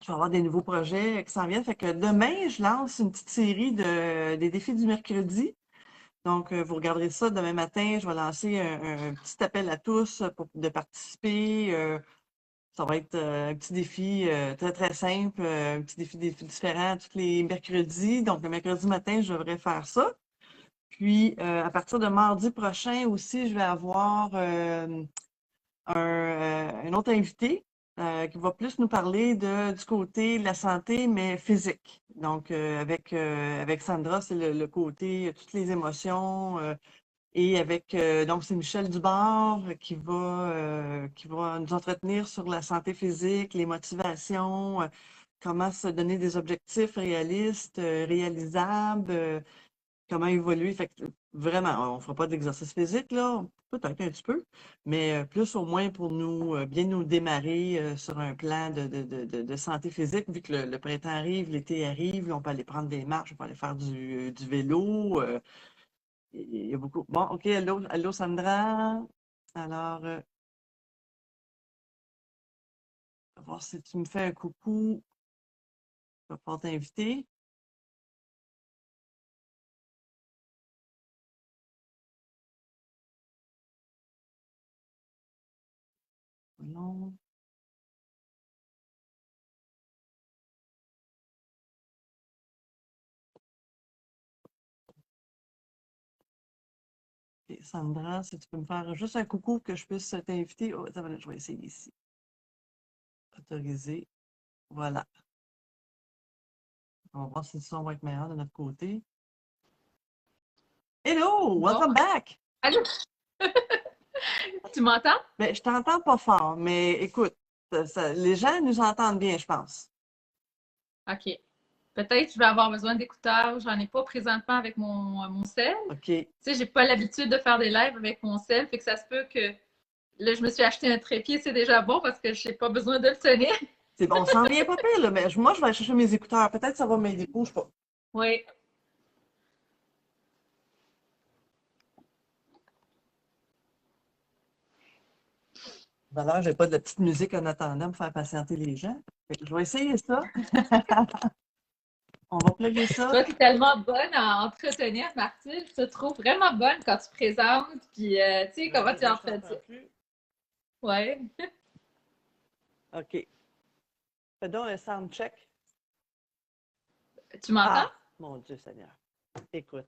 Je vais avoir des nouveaux projets qui s'en viennent. Fait que demain, je lance une petite série des défis du mercredi. Donc, vous regarderez ça demain matin. Je vais lancer un petit appel à tous de participer. Ça va être un petit défi très, très simple, un petit défi différent tous les mercredis. Donc, le mercredi matin, je devrais faire ça. Puis, à partir de mardi prochain aussi, je vais avoir un autre invité qui va plus nous parler du côté de la santé, mais physique. Donc, avec Sandra, c'est le côté, toutes les émotions. Et donc, c'est Michel Dubord qui va nous entretenir sur la santé physique, les motivations, comment se donner des objectifs réalistes, réalisables, comment évoluer. Fait que, vraiment, on ne fera pas d'exercice physique, là, peut-être un petit peu, mais plus au moins pour bien nous démarrer sur un plan de santé physique, vu que le printemps arrive, l'été arrive, on peut aller prendre des marches, on peut aller faire du vélo. Il y a beaucoup. Bon, OK, allô Sandra. Alors, on va voir si tu me fais un coucou. Je vais pouvoir t'inviter. Non. OK, Sandra, si tu peux me faire juste un coucou que je puisse t'inviter. Oh, attends, je vais essayer ici. Autoriser. Voilà. On va voir si le son va être meilleur de notre côté. Hello! Bon, Welcome back! allô, tu m'entends? Ben, je t'entends pas fort, mais écoute, les gens nous entendent bien, je pense. OK. Peut-être que je vais avoir besoin d'écouteurs. J'en ai pas présentement avec mon cell. OK. Tu sais, j'ai pas l'habitude de faire des lives avec mon cell, fait que ça se peut que là, je me suis acheté un trépied, c'est déjà bon parce que j'ai pas besoin de le tenir. C'est bon, on s'en vient pas pire, là, mais moi, je vais aller chercher mes écouteurs. Peut-être que ça va m'aider. Bouge pas. Oui. D'ailleurs, j'ai pas de petite musique en attendant pour faire patienter les gens. Fait que je vais essayer ça. On va plugger ça. Toi, tu es tellement bonne à entretenir, Martine. Je te trouve vraiment bonne quand tu présentes, puis tu sais, comment tu Là, je entretiens. t'entends plus. Ouais. OK. Fais donc un sound check. Tu m'entends? Ah, mon Dieu Seigneur. Écoute,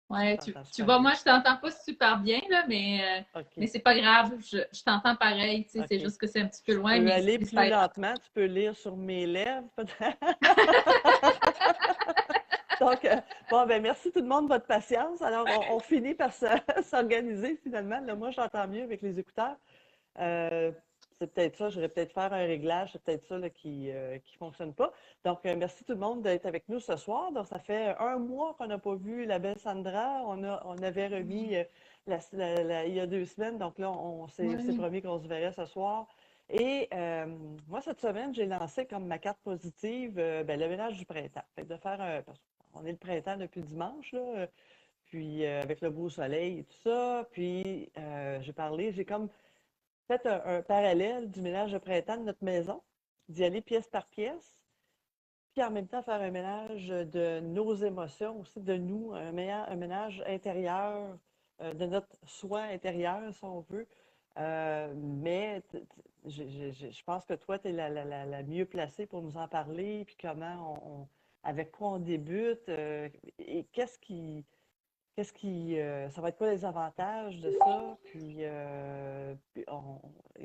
je Ouais, t'entends tu super vois, bien. moi, je t'entends pas super bien, là, mais OK. c'est pas grave. Je t'entends pareil, tu sais, c'est OK. juste que c'est un petit peu Je loin, peux mais aller c'est plus pas grave. lentement. Tu peux lire sur mes lèvres, peut-être. Donc, bon, ben merci tout le monde de votre patience. Alors, on finit par s'organiser finalement. Là, moi, j'entends mieux avec les écouteurs. Euh, c'est peut-être ça, j'aurais peut-être faire un réglage, c'est peut-être ça là, qui fonctionne pas. Donc, merci tout le monde d'être avec nous ce soir. Donc, ça fait un mois qu'on n'a pas vu la belle Sandra. On avait remis il y a 2 semaines. Donc là, on s'est Ouais. promis qu'on se verrait ce soir. Et moi, cette semaine, j'ai lancé comme ma carte positive ben, le ménage du printemps. Fait que de faire parce qu'on est le printemps depuis dimanche, là, puis avec le beau soleil et tout ça. Puis j'ai comme fait un parallèle du ménage de printemps de notre maison, d'y aller pièce par pièce, puis en même temps faire un ménage de nos émotions, aussi de nous, un ménage intérieur, de notre soi intérieur, si on veut. Mais je pense que toi, tu es la mieux placée pour nous en parler, puis avec quoi on débute, et ça va être quoi les avantages de ça? Puis il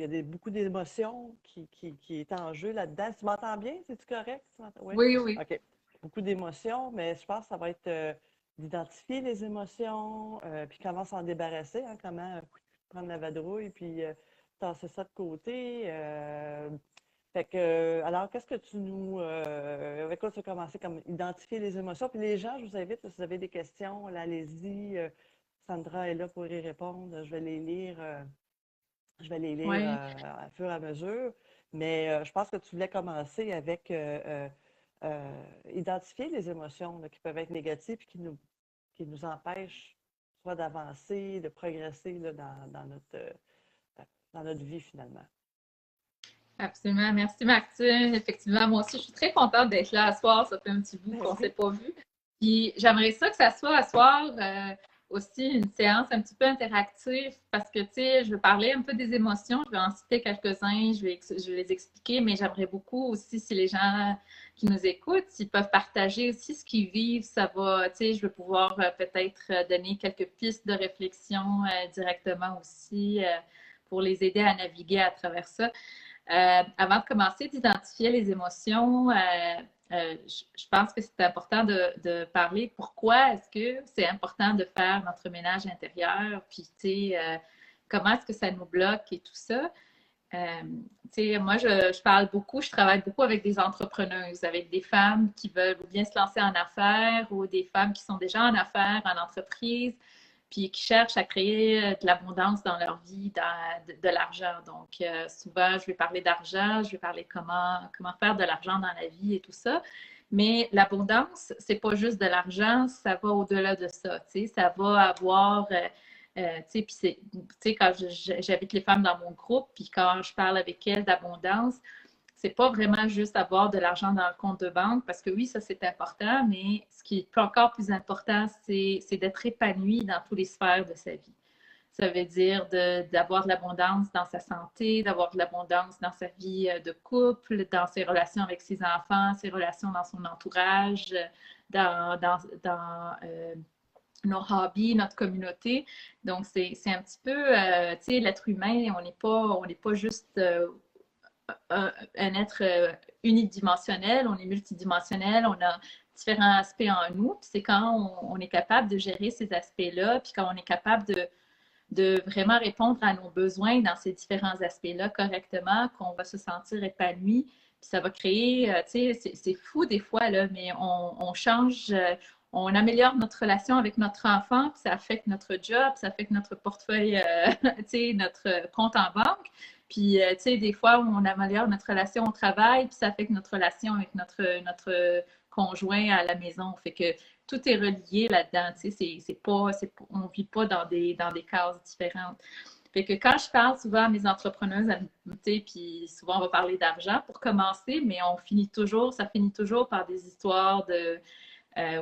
y a beaucoup d'émotions qui est en jeu là-dedans. Tu m'entends bien? C'est-tu correct? Oui? Oui, oui. OK. Beaucoup d'émotions, mais je pense que ça va être d'identifier les émotions, puis comment s'en débarrasser, hein, comment prendre la vadrouille, puis tasser ça de côté. Fait que, alors, qu'est-ce que avec quoi tu as commencé comme identifier les émotions? Puis les gens, je vous invite, si vous avez des questions, là, allez-y. Sandra est là pour y répondre. Je vais les lire Ouais. à fur et à mesure. Mais je pense que tu voulais commencer avec identifier les émotions là, qui peuvent être négatives et qui nous empêchent soit d'avancer, de progresser là, dans notre vie finalement. Absolument. Merci, Maxime. Effectivement, moi aussi, je suis très contente d'être là à soir. Ça fait un petit bout Ben qu'on ne s'est oui. pas vu. Puis j'aimerais ça que ça soit à soir aussi une séance un petit peu interactive parce que, tu sais, je veux parler un peu des émotions. Je vais en citer quelques-uns, je vais les expliquer, mais j'aimerais beaucoup aussi si les gens qui nous écoutent, s'ils peuvent partager aussi ce qu'ils vivent, ça va, tu sais, je vais pouvoir peut-être donner quelques pistes de réflexion directement aussi pour les aider à naviguer à travers ça. Avant de commencer d'identifier les émotions, je pense que c'est important de parler pourquoi est-ce que c'est important de faire notre ménage intérieur, puis tu sais, comment est-ce que ça nous bloque et tout ça. Euh, moi, je parle beaucoup, je travaille beaucoup avec des entrepreneuses, avec des femmes qui veulent ou bien se lancer en affaires ou des femmes qui sont déjà en affaires, en entreprise, puis qui cherchent à créer de l'abondance dans leur vie, de l'argent. Donc, souvent, je vais parler d'argent, je vais parler comment faire de l'argent dans la vie et tout ça. Mais l'abondance, c'est pas juste de l'argent, ça va au-delà de ça. Ça va avoir puis quand j'habite les femmes dans mon groupe, puis quand je parle avec elles d'abondance, c'est pas vraiment juste avoir de l'argent dans le compte de banque, parce que oui, ça c'est important, mais ce qui est encore plus important, c'est d'être épanoui dans toutes les sphères de sa vie. Ça veut dire d'avoir de l'abondance dans sa santé, d'avoir de l'abondance dans sa vie de couple, dans ses relations avec ses enfants, ses relations dans son entourage, dans nos hobbies, notre communauté. Donc, c'est un petit peu, tu sais, l'être humain, on n'est pas juste un être unidimensionnel, on est multidimensionnel, on a différents aspects en nous. Puis c'est quand on est capable de gérer ces aspects-là, puis quand on est capable de vraiment répondre à nos besoins dans ces différents aspects-là correctement, qu'on va se sentir épanoui. Puis ça va créer, tu sais, c'est fou des fois, là, mais on change, on améliore notre relation avec notre enfant, puis ça affecte notre job, ça affecte notre portefeuille, tu sais, notre compte en banque. Puis, tu sais, des fois, on améliore notre relation au travail, puis ça affecte notre relation avec notre conjoint à la maison. Fait que tout est relié là-dedans. Tu sais, on ne vit pas dans des cases différentes. Fait que quand je parle souvent à mes entrepreneuses, tu sais, puis souvent on va parler d'argent pour commencer, mais ça finit toujours par des histoires de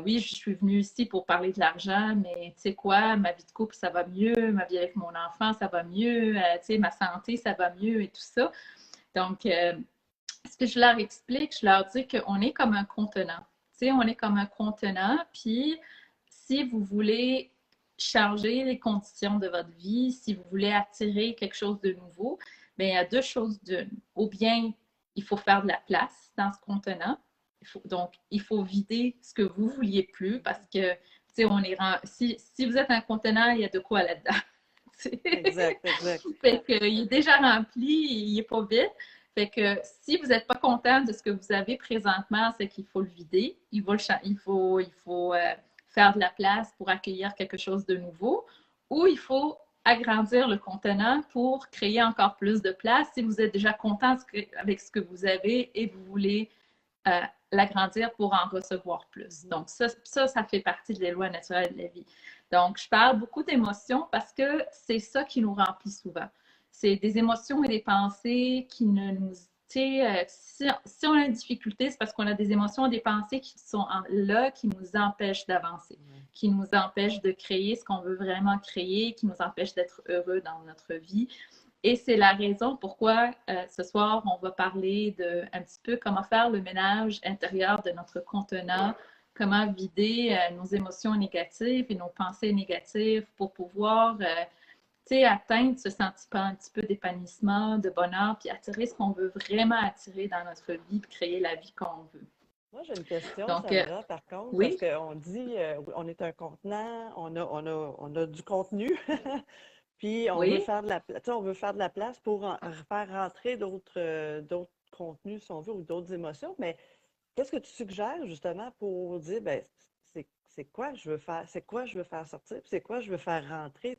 oui, je suis venue ici pour parler de l'argent, mais tu sais quoi, ma vie de couple, ça va mieux, ma vie avec mon enfant, ça va mieux, tu sais, ma santé, ça va mieux et tout ça. Donc, ce que je leur explique, je leur dis qu'on est comme un contenant. Tu sais, on est comme un contenant, puis si vous voulez changer les conditions de votre vie, si vous voulez attirer quelque chose de nouveau, bien, il y a deux choses d'une. Ou bien, il faut faire de la place dans ce contenant. Donc, il faut vider ce que vous vouliez plus parce que, tu sais, si vous êtes un contenant, il y a de quoi là-dedans. Exact, exact. Fait qu'il est déjà rempli, il n'est pas vide. Fait que si vous n'êtes pas content de ce que vous avez présentement, c'est qu'il faut le vider. Il faut faire de la place pour accueillir quelque chose de nouveau. Ou il faut agrandir le contenant pour créer encore plus de place si vous êtes déjà content avec ce que vous avez et vous voulez euh, l'agrandir pour en recevoir plus. Donc, ça fait partie des lois naturelles de la vie. Donc, je parle beaucoup d'émotions parce que c'est ça qui nous remplit souvent. C'est des émotions et des pensées qui ne nous... Si on a une difficulté, c'est parce qu'on a des émotions et des pensées qui sont là, qui nous empêchent d'avancer, qui nous empêchent de créer ce qu'on veut vraiment créer, qui nous empêchent d'être heureux dans notre vie. Et c'est la raison pourquoi ce soir, on va parler de un petit peu comment faire le ménage intérieur de notre contenant, comment vider nos émotions négatives et nos pensées négatives pour pouvoir atteindre ce sentiment un petit peu d'épanouissement, de bonheur, puis attirer ce qu'on veut vraiment attirer dans notre vie, puis créer la vie qu'on veut. Moi, j'ai une question, Donc, Sandra, par contre, parce oui, qu'on dit on est un contenant, on a du contenu, puis on veut oui. faire de la, on veut faire de la place pour faire rentrer d'autres contenus, si on veut, ou d'autres émotions. Mais qu'est-ce que tu suggères justement pour dire, ben, c'est quoi je veux faire, c'est quoi je veux faire sortir, puis c'est quoi je veux faire rentrer?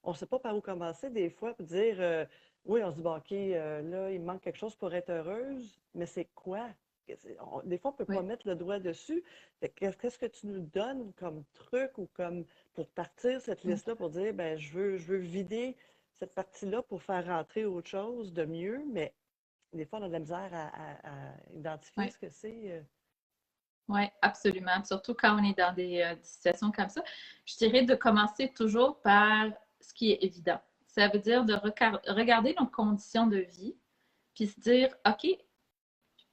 On ne sait pas par où commencer des fois pour dire, oui, on se dit, bon, OK, là, il me manque quelque chose pour être heureuse, mais c'est quoi? Des fois, on ne peut pas Oui. mettre le doigt dessus. Qu'est-ce que tu nous donnes comme truc ou comme pour partir cette liste-là pour dire, ben, je veux vider cette partie-là pour faire rentrer autre chose de mieux, mais des fois, on a de la misère à identifier Ouais. ce que c'est. Oui, absolument. Surtout quand on est dans des situations comme ça. Je dirais de commencer toujours par ce qui est évident. Ça veut dire de regarder nos conditions de vie, puis se dire, OK,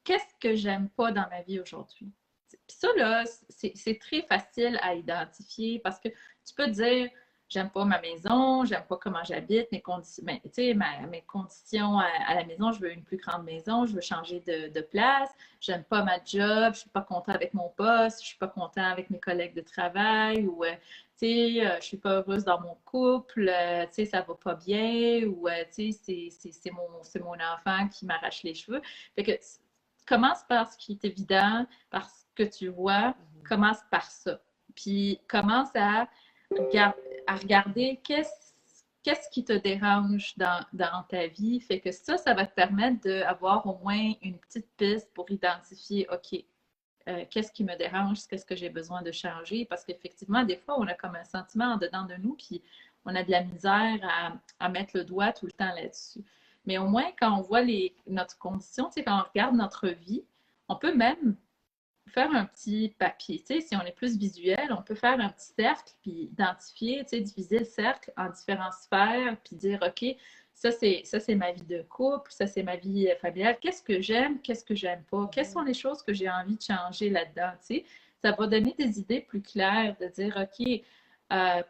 qu'est-ce que j'aime pas dans ma vie aujourd'hui? Puis ça, là, c'est très facile à identifier parce que tu peux dire, j'aime pas ma maison, j'aime pas comment j'habite, mes conditions, tu sais, mes conditions à la maison, je veux une plus grande maison, je veux changer de place, j'aime pas ma job, je suis pas content avec mon poste, je suis pas content avec mes collègues de travail ou, tu sais, je suis pas heureuse dans mon couple, tu sais, ça va pas bien ou, tu sais, c'est mon enfant qui m'arrache les cheveux. Fait que commence par ce qui est évident, par ce que tu vois, commence par ça. Puis commence à regarder qu'est-ce qui te dérange dans ta vie. Fait que ça va te permettre d'avoir au moins une petite piste pour identifier, OK, qu'est-ce qui me dérange, qu'est-ce que j'ai besoin de changer. Parce qu'effectivement, des fois, on a comme un sentiment en dedans de nous, puis on a de la misère à mettre le doigt tout le temps là-dessus. Mais au moins, quand on voit notre condition, quand on regarde notre vie, on peut même faire un petit papier. Si on est plus visuel, on peut faire un petit cercle, puis identifier, diviser le cercle en différentes sphères, puis dire, OK, ça c'est ma vie de couple, ça c'est ma vie familiale. Qu'est-ce que j'aime, qu'est-ce que j'aime pas? Quelles sont les choses que j'ai envie de changer là-dedans? Ça va donner des idées plus claires de dire, OK,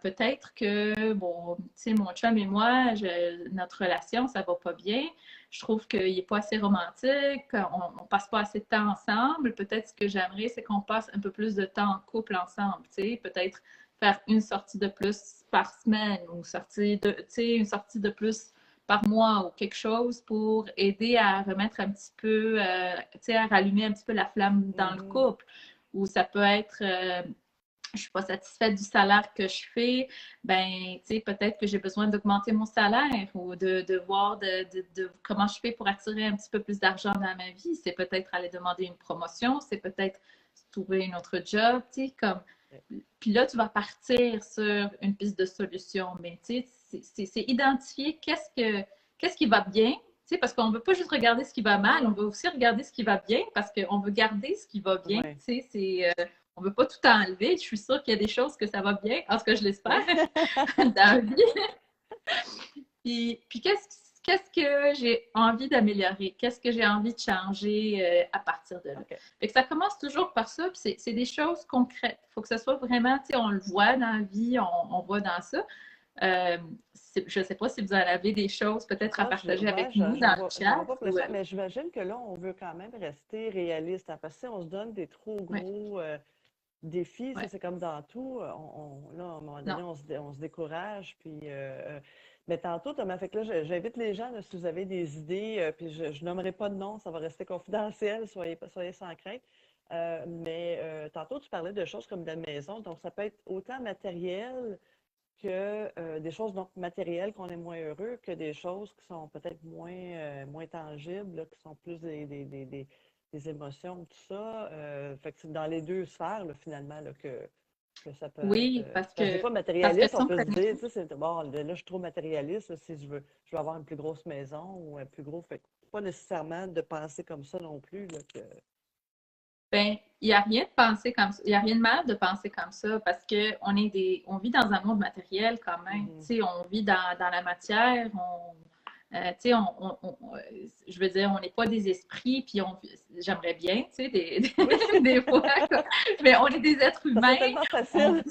peut-être que bon, mon chum et moi, notre relation, ça va pas bien. Je trouve qu'il n'est pas assez romantique, on passe pas assez de temps ensemble. Peut-être ce que j'aimerais, c'est qu'on passe un peu plus de temps en couple ensemble. Peut-être faire une sortie de plus par semaine ou une sortie de plus par mois ou quelque chose pour aider à remettre un petit peu, à rallumer un petit peu la flamme dans le couple. Ou ça peut être je ne suis pas satisfaite du salaire que je fais, ben, tu sais, peut-être que j'ai besoin d'augmenter mon salaire ou de voir comment je fais pour attirer un petit peu plus d'argent dans ma vie. C'est peut-être aller demander une promotion, c'est peut-être trouver une autre job, tu sais, comme. Puis là, tu vas partir sur une piste de solution. Mais tu sais, c'est identifier qu'est-ce qui va bien, tu sais, parce qu'on ne veut pas juste regarder ce qui va mal, on veut aussi regarder ce qui va bien parce qu'on veut garder ce qui va bien. Tu sais, on ne veut pas tout enlever. Je suis sûre qu'il y a des choses que ça va bien, en tout cas, je l'espère, dans la vie. Puis qu'est-ce que j'ai envie d'améliorer? Qu'est-ce que j'ai envie de changer à partir de là? Okay. Fait que ça commence toujours par ça, puis c'est des choses concrètes. Il faut que ce soit vraiment, tu sais, on le voit dans la vie, on voit dans ça. Je ne sais pas si vous en avez des choses peut-être à partager avec nous dans le chat. Mais j'imagine que là, on veut quand même rester réaliste. Parce que si on se donne des trop gros défis, ça c'est comme dans tout. Là, à un moment donné, on se décourage. Puis, mais tantôt, Thomas, fait que là, j'invite les gens, là, si vous avez des idées, puis je nommerai pas de nom, ça va rester confidentiel, soyez sans crainte. Mais tantôt, tu parlais de choses comme de la maison, donc ça peut être autant matériel que des choses donc matérielles qu'on est moins heureux que des choses qui sont peut-être moins tangibles, là, qui sont plus des émotions, tout ça. Fait que c'est dans les deux sphères, là, finalement, là, que ça peut Oui, être. parce Parce que des que, fois, parce que matérialiste, si on on peut se connaît. dire, tu sais, bon, là, je suis trop matérialiste, là, si je veux avoir une plus grosse maison ou un plus gros. Fait que pas nécessairement de penser comme ça non plus, là, que. Ben, il n'y a rien de penser comme ça. Il n'y a rien de mal de penser comme ça parce que on vit dans un monde matériel quand même. Tu sais, on vit dans la matière. Tu sais, je veux dire, on n'est pas des esprits, puis j'aimerais bien, tu sais, des fois, mais on est des êtres Ça serait humains. tellement facile.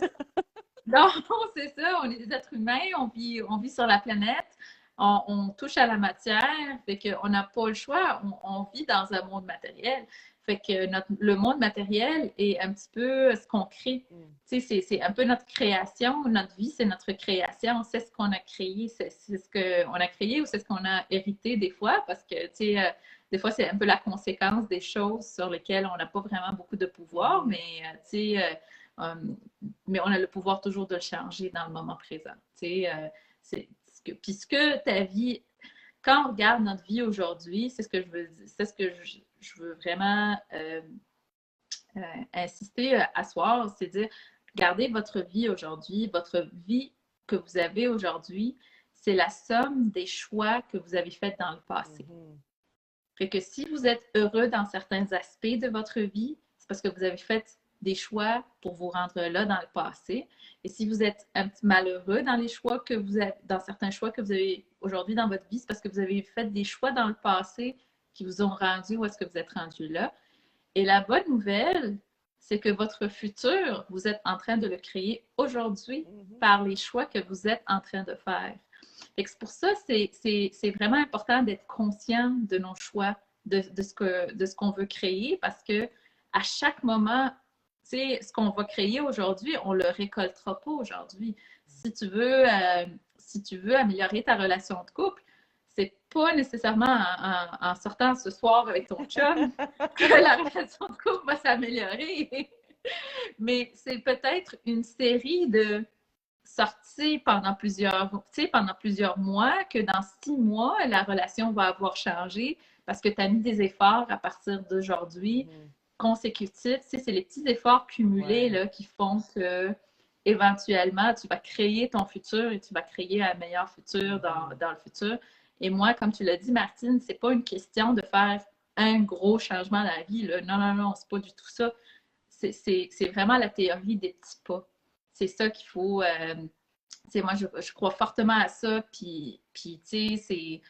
Non, c'est ça, on est des êtres humains, on vit sur la planète, on touche à la matière, fait qu'on n'a pas le choix, on vit dans un monde matériel. Fait que le monde matériel est un petit peu ce qu'on crée. Tu sais, c'est un peu notre création, notre vie, c'est notre création, c'est ce qu'on a créé, c'est ce qu'on a créé ou c'est ce qu'on a hérité des fois, parce que, tu sais, des fois, c'est un peu la conséquence des choses sur lesquelles on n'a pas vraiment beaucoup de pouvoir, mais, tu sais, mais on a le pouvoir toujours de le changer dans le moment présent. Puis ce que ta vie, quand on regarde notre vie aujourd'hui, c'est ce que je veux dire, c'est ce que je veux vraiment insister à soir, c'est dire, regardez votre vie aujourd'hui, votre vie que vous avez aujourd'hui, c'est la somme des choix que vous avez faits dans le passé. Fait que si vous êtes heureux dans certains aspects de votre vie, c'est parce que vous avez fait des choix pour vous rendre là dans le passé. Et si vous êtes un petit malheureux dans les choix que vous avez, dans certains choix que vous avez aujourd'hui dans votre vie, c'est parce que vous avez fait des choix dans le passé qui vous ont rendu où est-ce que vous êtes rendu là. Et la bonne nouvelle, c'est que votre futur, vous êtes en train de le créer aujourd'hui par les choix que vous êtes en train de faire. Et c'est pour ça, c'est vraiment important d'être conscient de nos choix, de ce qu'on veut créer, parce que à chaque moment, tu sais, ce qu'on va créer aujourd'hui, on le récoltera pas aujourd'hui. Si tu veux améliorer ta relation de couple, c'est pas nécessairement en sortant ce soir avec ton chum que la relation de couple va s'améliorer. Mais c'est peut-être une série de sorties pendant plusieurs mois, que dans 6 mois, la relation va avoir changé parce que tu as mis des efforts à partir d'aujourd'hui consécutifs. C'est les petits efforts cumulés là, qui font que éventuellement, tu vas créer ton futur et tu vas créer un meilleur futur dans le futur. Et moi, comme tu l'as dit, Martine, c'est pas une question de faire un gros changement dans la vie. Là. Non, non, non, c'est pas du tout ça. C'est vraiment la théorie des petits pas. C'est ça qu'il faut. Moi, je crois fortement à ça. Puis tu sais, c'est.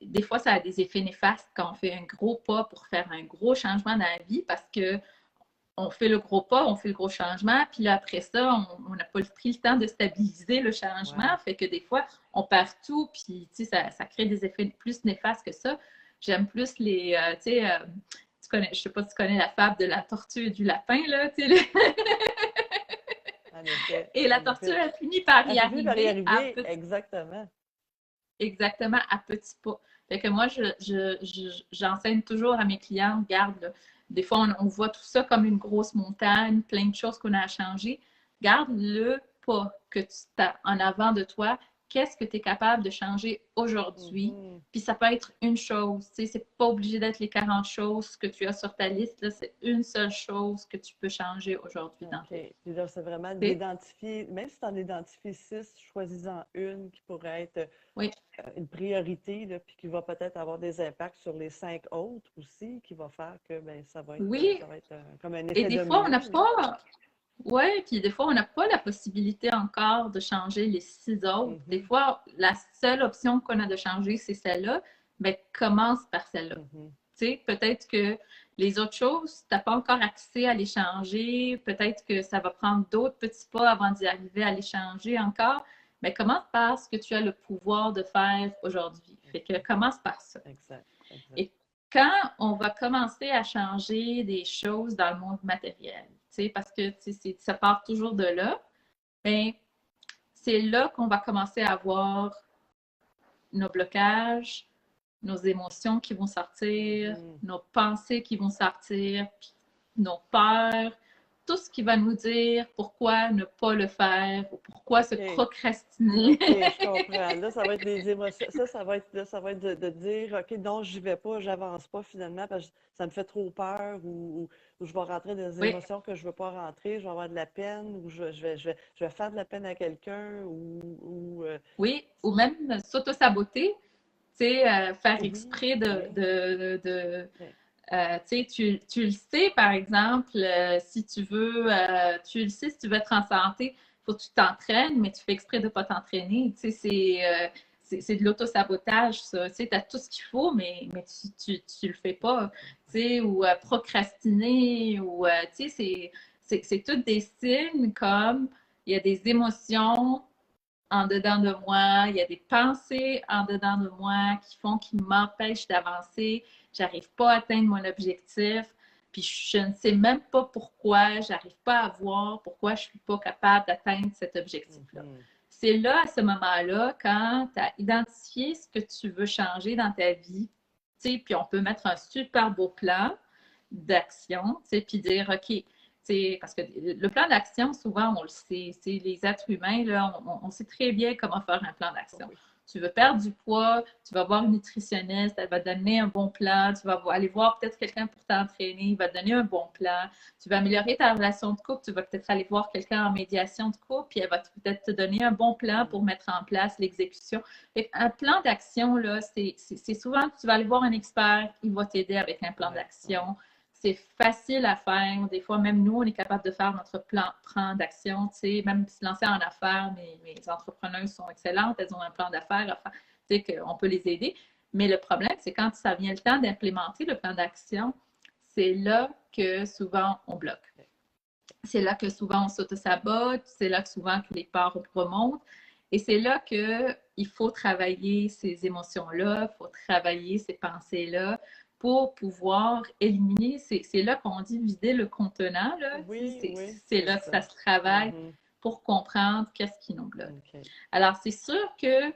Des fois, ça a des effets néfastes quand on fait un gros pas pour faire un gros changement dans la vie parce que on fait le gros pas, on fait le gros changement, puis là, après ça, on n'a pas pris le temps de stabiliser le changement, fait que des fois, on perd tout, puis tu sais, ça crée des effets plus néfastes que ça. J'aime plus les, tu sais, je sais pas si tu connais la fable de la tortue et du lapin, là, tu sais. Et la tortue, elle finit par y arriver. Exactement. Exactement, à petits pas. Fait que moi, j'enseigne toujours à mes clients, regarde, là, des fois, on voit tout ça comme une grosse montagne, plein de choses qu'on a à changer. Garde le pas que tu as en avant de toi. Qu'est-ce que tu es capable de changer aujourd'hui? Puis ça peut être une chose. Tu sais, c'est pas obligé d'être les 40 choses que tu as sur ta liste. Là, c'est une seule chose que tu peux changer aujourd'hui dans ta vie. Puis là, c'est vraiment d'identifier, même si tu en identifies 6, choisis-en une qui pourrait être une priorité, là, puis qui va peut-être avoir des impacts sur les 5 autres aussi, qui va faire que ça va être comme un effet Et des domino. fois, on n'a pas. Oui, puis des fois, on n'a pas la possibilité encore de changer les 6 autres. Des fois, la seule option qu'on a de changer, c'est celle-là. Bien, commence par celle-là. Tu sais, peut-être que les autres choses, tu n'as pas encore accès à les changer. Peut-être que ça va prendre d'autres petits pas avant d'y arriver à les changer encore. Mais commence par ce que tu as le pouvoir de faire aujourd'hui. Fait que commence par ça. Exact. Et quand on va commencer à changer des choses dans le monde matériel, parce que ça part toujours de là, bien, c'est là qu'on va commencer à voir nos blocages, nos émotions qui vont sortir, nos pensées qui vont sortir, nos peurs, tout ce qui va nous dire pourquoi ne pas le faire ou pourquoi se procrastiner. OK, je comprends. Là, ça va être des émotions. Ça va être de dire, OK, non, j'y vais pas, j'avance pas finalement parce que ça me fait trop peur ou je vais rentrer dans des émotions que je veux pas rentrer, je vais avoir de la peine ou je vais faire de la peine à quelqu'un ou Oui, ou même s'auto-saboter, tu sais, faire exprès tu le sais, par exemple, si tu veux, tu le sais, si tu veux être en santé, il faut que tu t'entraînes, mais tu fais exprès de ne pas t'entraîner. Tu sais, c'est de l'auto-sabotage, ça. Tu sais, tu as tout ce qu'il faut, mais tu le fais pas. Tu sais, ou procrastiner, ou, tu sais, c'est tous des signes comme il y a des émotions en dedans de moi, il y a des pensées en dedans de moi qui m'empêchent d'avancer. J'arrive pas à atteindre mon objectif. Puis je ne sais même pas pourquoi, j'arrive pas à voir pourquoi je suis pas capable d'atteindre cet objectif-là. C'est là, à ce moment-là, quand tu as identifié ce que tu veux changer dans ta vie, puis on peut mettre un super beau plan d'action, puis dire, OK, parce que le plan d'action, souvent, on le sait. Les êtres humains, là, on sait très bien comment faire un plan d'action. tu veux perdre du poids, tu vas voir une nutritionniste, elle va te donner un bon plan, tu vas aller voir peut-être quelqu'un pour t'entraîner, il va te donner un bon plan, tu vas améliorer ta relation de couple, tu vas peut-être aller voir quelqu'un en médiation de couple, puis elle va peut-être te donner un bon plan pour mettre en place l'exécution. Un plan d'action, là, c'est souvent, tu vas aller voir un expert, il va t'aider avec un plan d'action. C'est facile à faire. Des fois, même nous, on est capable de faire notre plan d'action. Tu sais, même se lancer en affaires, mes entrepreneurs sont excellentes, elles ont un plan d'affaires à faire. Tu sais, qu'on peut les aider. Mais le problème, c'est quand ça vient le temps d'implémenter le plan d'action, c'est là que souvent on bloque. C'est là que souvent on s'auto-sabote, c'est là que souvent que les peurs remontent. Et c'est là qu'il faut travailler ces émotions-là, il faut travailler ces pensées-là pour pouvoir éliminer. C'est là qu'on dit vider le contenant. Là. C'est là que ça se travaille pour comprendre qu'est-ce qui nous bloque. Alors, c'est sûr que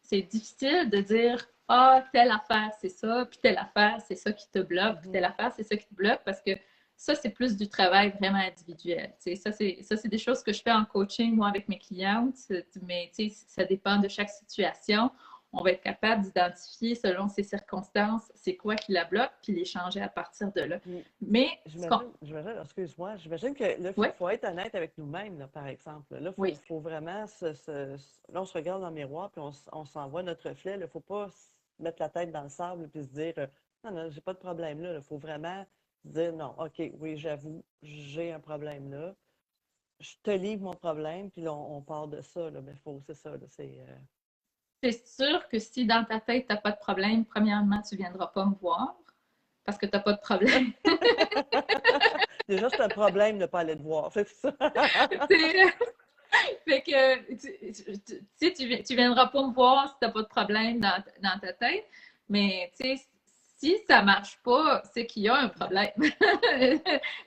c'est difficile de dire ah, telle affaire, c'est ça, puis telle affaire, c'est ça qui te bloque, puis telle affaire, c'est ça qui te bloque, parce que ça, c'est plus du travail vraiment individuel. Ça, c'est des choses que je fais en coaching, moi, avec mes clientes, mais ça dépend de chaque situation. On va être capable d'identifier, selon ses circonstances, c'est quoi qui la bloque, puis les changer à partir de là. Mais j'imagine, excuse-moi, j'imagine que là, il faut être honnête avec nous-mêmes, là, par exemple. Là, il faut vraiment là, on se regarde dans le miroir, puis on s'envoie notre reflet. Il ne faut pas mettre la tête dans le sable et se dire non, non, j'ai pas de problème là. Il faut vraiment dire non, OK, oui, j'avoue, j'ai un problème là. Je te livre mon problème, puis là, on part de ça. Là, mais c'est ça. Là, c'est sûr que si dans ta tête, tu n'as pas de problème, premièrement, tu ne viendras pas me voir parce que tu n'as pas de problème. Déjà, c'est un problème de ne pas aller te voir. C'est ça. Fait que tu viendras pas me voir si tu n'as pas de problème dans ta tête, mais si ça marche pas, c'est qu'il y a un problème.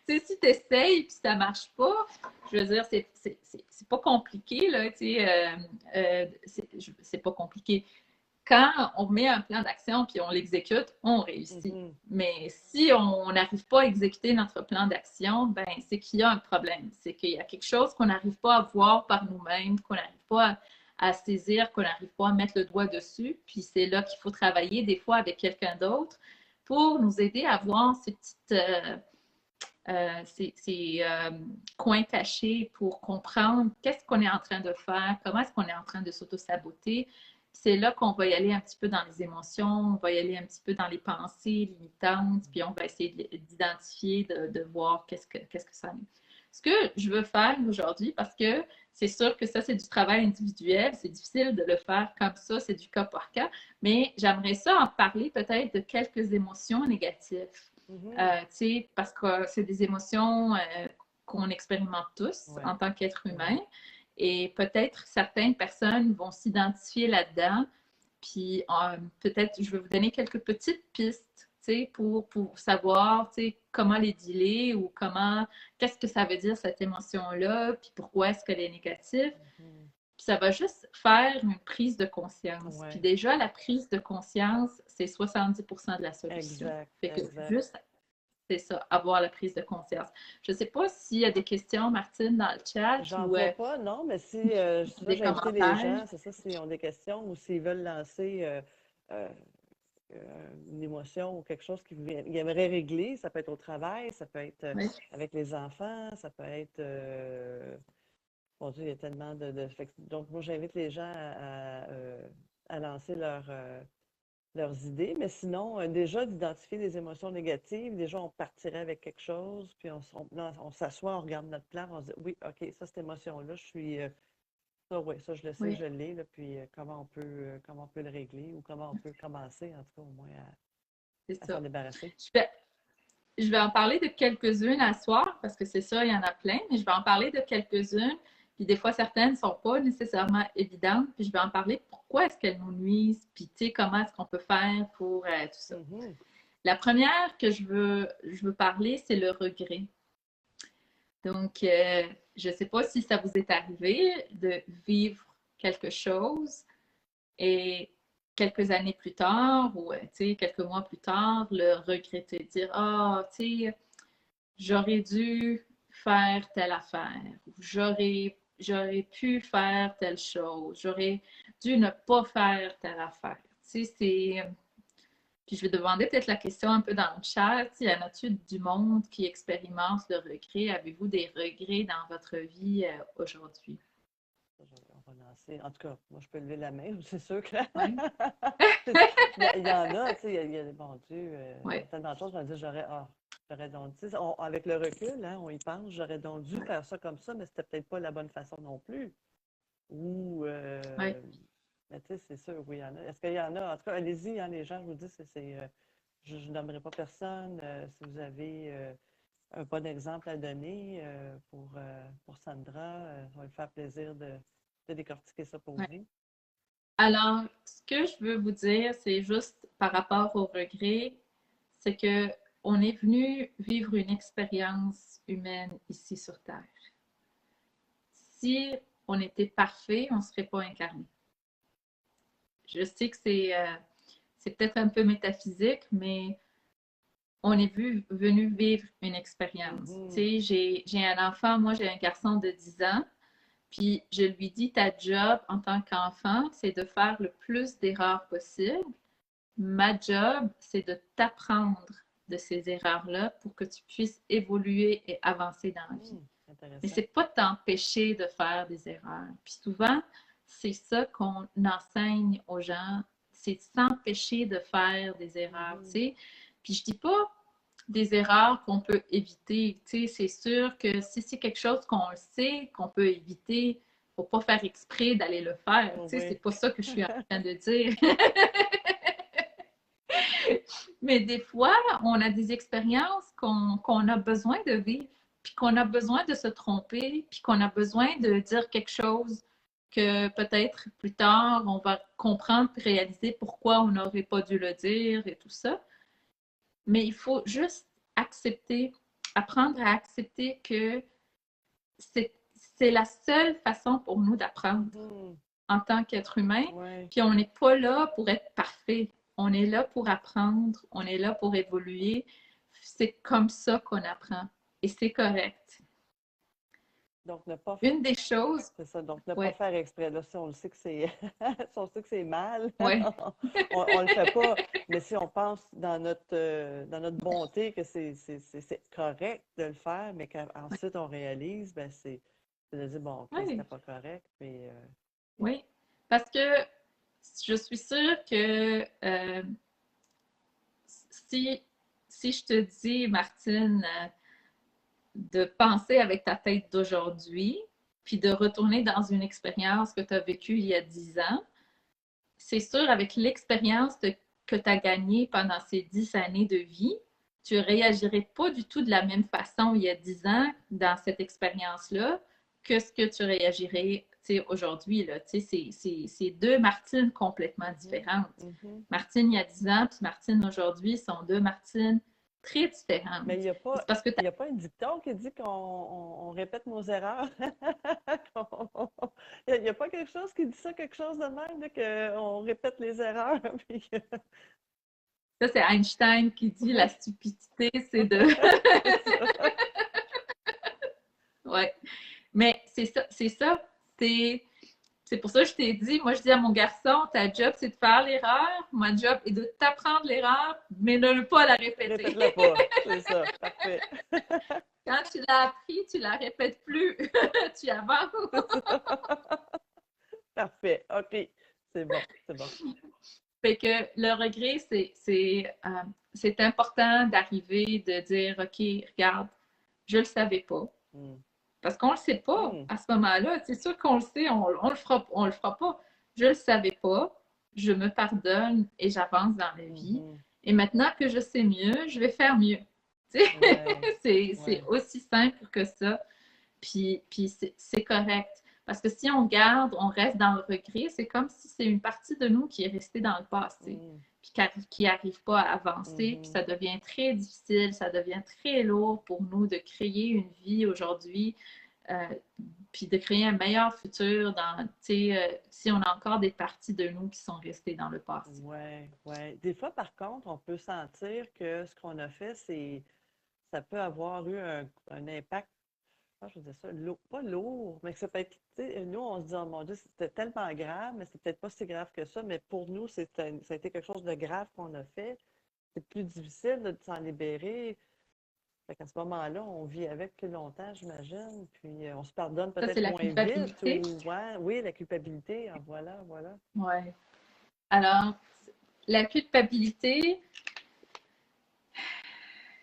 Si tu essayes et ça marche pas, je veux dire, c'est pas compliqué, là, c'est pas compliqué. Quand on met un plan d'action puis on l'exécute, on réussit. Mais si on n'arrive pas à exécuter notre plan d'action, ben c'est qu'il y a un problème. C'est qu'il y a quelque chose qu'on n'arrive pas à voir par nous-mêmes, qu'on n'arrive pas à saisir, qu'on n'arrive pas à mettre le doigt dessus. Puis c'est là qu'il faut travailler des fois avec quelqu'un d'autre pour nous aider à voir ces petites coins cachés pour comprendre qu'est-ce qu'on est en train de faire, comment est-ce qu'on est en train de s'auto-saboter. C'est là qu'on va y aller un petit peu dans les émotions, on va y aller un petit peu dans les pensées limitantes, puis on va essayer d'identifier, de voir qu'est-ce que ça est. Ce que je veux faire aujourd'hui, parce que c'est sûr que ça, c'est du travail individuel, c'est difficile de le faire comme ça, c'est du cas par cas, mais j'aimerais ça en parler peut-être de quelques émotions négatives. Parce que c'est des émotions qu'on expérimente tous en tant qu'être humain. Et peut-être certaines personnes vont s'identifier là-dedans. Puis peut-être, je vais vous donner quelques petites pistes pour savoir comment les dealer ou qu'est-ce que ça veut dire cette émotion-là, puis pourquoi est-ce qu'elle est négative. Puis ça va juste faire une prise de conscience. Puis déjà, la prise de conscience, c'est 70% de la solution. Exact. Juste, c'est ça, avoir la prise de conscience. Je ne sais pas s'il y a des questions, Martine, dans le chat. J'en vois pas, non, mais si j'ai invité les gens, c'est ça, s'ils ont des questions ou s'ils veulent lancer une émotion ou quelque chose qu'ils aimeraient régler, ça peut être au travail, ça peut être avec les enfants, ça peut être... Mon Dieu, il y a tellement Donc, moi, j'invite les gens à lancer leurs idées, mais sinon, déjà d'identifier des émotions négatives, déjà, on partirait avec quelque chose, puis on s'assoit, on regarde notre plan, on se dit, oui, OK, ça, cette émotion-là, je suis... ça, je le sais, je l'ai, là, puis comment on peut le régler ou comment on peut commencer, en tout cas, au moins, à s'en débarrasser. Je vais en parler de quelques-unes à soir, parce que c'est ça, il y en a plein, mais je vais en parler de quelques-unes. Puis des fois, certaines ne sont pas nécessairement évidentes. Puis je vais en parler pourquoi est-ce qu'elles nous nuisent, puis comment est-ce qu'on peut faire pour tout ça. La première que je veux parler, c'est le regret. Donc, je ne sais pas si ça vous est arrivé de vivre quelque chose et quelques années plus tard ou quelques mois plus tard, le regretter, dire « Ah, j'aurais dû faire telle affaire, ou j'aurais pu faire telle chose, j'aurais dû ne pas faire telle affaire. Tu sais, c'est. Puis je vais demander peut-être la question un peu dans le chat. Y en a-tu du monde qui expérimente le regret? Avez-vous des regrets dans votre vie aujourd'hui? On va lancer. En tout cas, moi, je peux lever la main, c'est sûr que. Oui. Il y en a, tu sais, il y a des bon Dieu, Oui. tellement de choses, je me dis, j'aurais donc, tu sais, avec le recul, hein, on y pense, j'aurais donc dû faire ça comme ça, mais c'était peut-être pas la bonne façon non plus. Ou, Oui. mais tu sais, c'est sûr, oui, il y en a. Est-ce qu'il y en a? En tout cas, allez-y, hein, les gens, je vous dis, je ne nommerai pas personne. Si vous avez un bon exemple à donner pour Sandra, ça va lui faire plaisir de décortiquer ça pour Oui. vous. Alors, ce que je veux vous dire, c'est juste par rapport au regret, c'est que on est venu vivre une expérience humaine ici sur Terre. Si on était parfait, on ne serait pas incarné. Je sais que c'est peut-être un peu métaphysique, mais on est venu vivre une expérience. Tu sais, j'ai un enfant, moi j'ai un garçon de 10 ans, puis je lui dis, ta job en tant qu'enfant, c'est de faire le plus d'erreurs possible. Ma job, c'est de t'apprendre de ces erreurs-là pour que tu puisses évoluer et avancer dans la vie. Mais c'est pas t'empêcher de faire des erreurs. Puis souvent, c'est ça qu'on enseigne aux gens, c'est s'empêcher de faire des erreurs, tu sais. Puis je dis pas des erreurs qu'on peut éviter, tu sais, c'est sûr que si c'est quelque chose qu'on sait, qu'on peut éviter, faut pas faire exprès d'aller le faire, tu sais, c'est pas ça que je suis en train de dire. Mais des fois, on a des expériences qu'on a besoin de vivre, puis qu'on a besoin de se tromper, puis qu'on a besoin de dire quelque chose que peut-être plus tard, on va comprendre et réaliser pourquoi on n'aurait pas dû le dire et tout ça. Mais il faut juste accepter, apprendre à accepter que c'est la seule façon pour nous d'apprendre en tant qu'être humain. Puis on n'est pas là pour être parfait. On est là pour apprendre, on est là pour évoluer. C'est comme ça qu'on apprend. Et c'est correct. Donc, ne pas Une des choses. C'est ça, donc ne pas faire exprès. Là, si on le sait que c'est si on sait que c'est mal, Ouais. on le fait pas. Mais si on pense dans notre bonté que c'est correct de le faire, mais qu'ensuite on réalise, ben c'est de dire, bon, OK, c'était pas correct. Mais, Oui, parce que je suis sûre que si je te dis, Martine, de penser avec ta tête d'aujourd'hui, puis de retourner dans une expérience que tu as vécue il y a 10 ans, c'est sûr, avec l'expérience que tu as gagnée pendant ces 10 années de vie, tu ne réagirais pas du tout de la même façon il y a 10 ans dans cette expérience-là que ce que tu réagirais aujourd'hui. C'est deux Martines complètement différentes. Martine il y a 10 ans, puis Martine aujourd'hui sont deux Martines très différentes. Mais il n'y a pas un dicton qui dit qu'on répète nos erreurs. Il n'y a pas quelque chose qui dit ça, quelque chose de même, qu'on répète les erreurs. Ça, c'est Einstein qui dit la stupidité, c'est de. Ouais. Mais c'est ça. C'est pour ça que je t'ai dit, moi je dis à mon garçon, ta job c'est de faire l'erreur, ma job est de t'apprendre l'erreur, mais de ne pas la répéter. Répète-la pas, c'est ça, parfait. Quand tu l'as appris, tu la répètes plus, tu avances. Parfait, OK, c'est bon. Fait que le regret, c'est important d'arriver, de dire, OK, regarde, je le savais pas. Parce qu'on le sait pas à ce moment-là. C'est sûr qu'on le sait, on le fera pas. Je le savais pas, je me pardonne et j'avance dans la vie. Et maintenant que je sais mieux, je vais faire mieux. C'est aussi simple que ça. Puis c'est correct. Parce que si on garde, on reste dans le regret, c'est comme si c'est une partie de nous qui est restée dans le passé, puis qui n'arrive pas à avancer, puis ça devient très difficile, ça devient très lourd pour nous de créer une vie aujourd'hui, puis de créer un meilleur futur si on a encore des parties de nous qui sont restées dans le passé. Oui. Des fois, par contre, on peut sentir que ce qu'on a fait, ça peut avoir eu un impact je veux dire ça, pas lourd, mais que ça peut être, tu sais, nous, on se dit, oh mon Dieu, c'était tellement grave, mais c'est peut-être pas si grave que ça, mais pour nous, ça a été quelque chose de grave qu'on a fait. C'est plus difficile de s'en libérer. Fait qu'à ce moment-là, on vit avec plus longtemps, j'imagine, puis on se pardonne Ça, c'est peut-être la moins vite, culpabilité. ou, ouais, oui, la culpabilité, ah, voilà, voilà. Ouais. Alors, la culpabilité,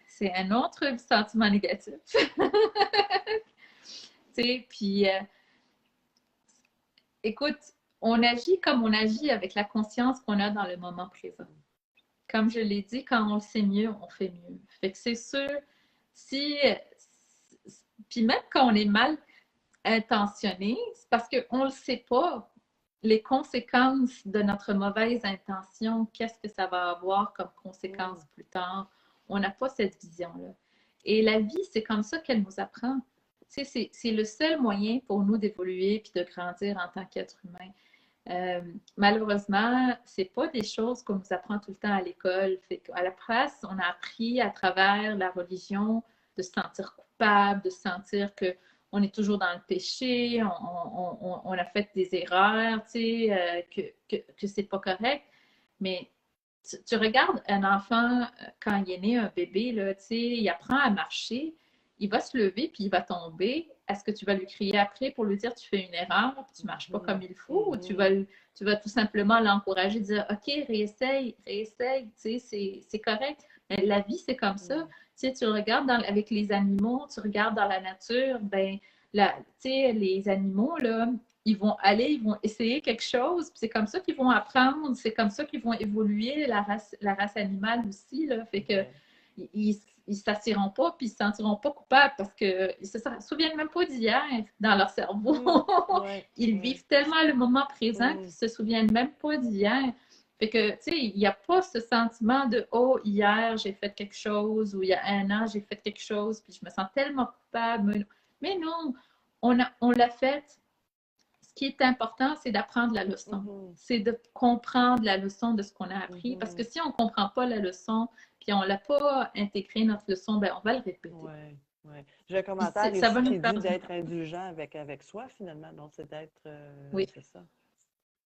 c'est un autre sentiment négatif. Tu sais, puis écoute, on agit comme on agit avec la conscience qu'on a dans le moment présent. Comme je l'ai dit, quand on le sait mieux, on fait mieux. Fait que c'est sûr, si. Puis même quand on est mal intentionné, c'est parce qu'on ne le sait pas. Les conséquences de notre mauvaise intention, qu'est-ce que ça va avoir comme conséquence plus tard? On n'a pas cette vision-là. Et la vie, c'est comme ça qu'elle nous apprend. Tu sais, c'est le seul moyen pour nous d'évoluer puis de grandir en tant qu'être humain. Malheureusement, c'est pas des choses qu'on nous apprend tout le temps à l'école. À la place, on a appris à travers la religion de se sentir coupable, de se sentir que on est toujours dans le péché, on a fait des erreurs, tu sais, que c'est pas correct. Mais tu regardes un enfant quand il est né, un bébé, là, tu sais, il apprend à marcher, il va se lever puis il va tomber. Est-ce que tu vas lui crier après pour lui dire tu fais une erreur, puis tu ne marches pas comme il faut, ou tu vas tout simplement l'encourager, dire OK, réessaye, réessaye, tu sais, c'est correct. Mais la vie, c'est comme ça. Tu sais, tu regardes avec les animaux, tu regardes dans la nature, ben, tu sais, les animaux, là, ils vont aller, ils vont essayer quelque chose, puis c'est comme ça qu'ils vont apprendre, c'est comme ça qu'ils vont évoluer, la race animale aussi, là. Fait que ils ne s'assiront pas, puis ils ne se sentiront pas coupables parce qu'ils ne se souviennent même pas d'hier dans leur cerveau. Ils vivent tellement le moment présent qu'ils ne se souviennent même pas d'hier. Fait que, tu sais, il n'y a pas ce sentiment de oh, hier, j'ai fait quelque chose, ou il y a un an, j'ai fait quelque chose, puis je me sens tellement coupable. Mais non, on l'a fait. Ce qui est important, c'est d'apprendre la leçon. C'est de comprendre la leçon de ce qu'on a appris. Parce que si on ne comprend pas la leçon, puis on ne l'a pas intégré, notre leçon, ben on va le répéter. Oui. J'ai un commentaire ça ici va nous qui faire dit du d'être indulgent avec soi, finalement. Donc, c'est d'être. Oui, C'est ça.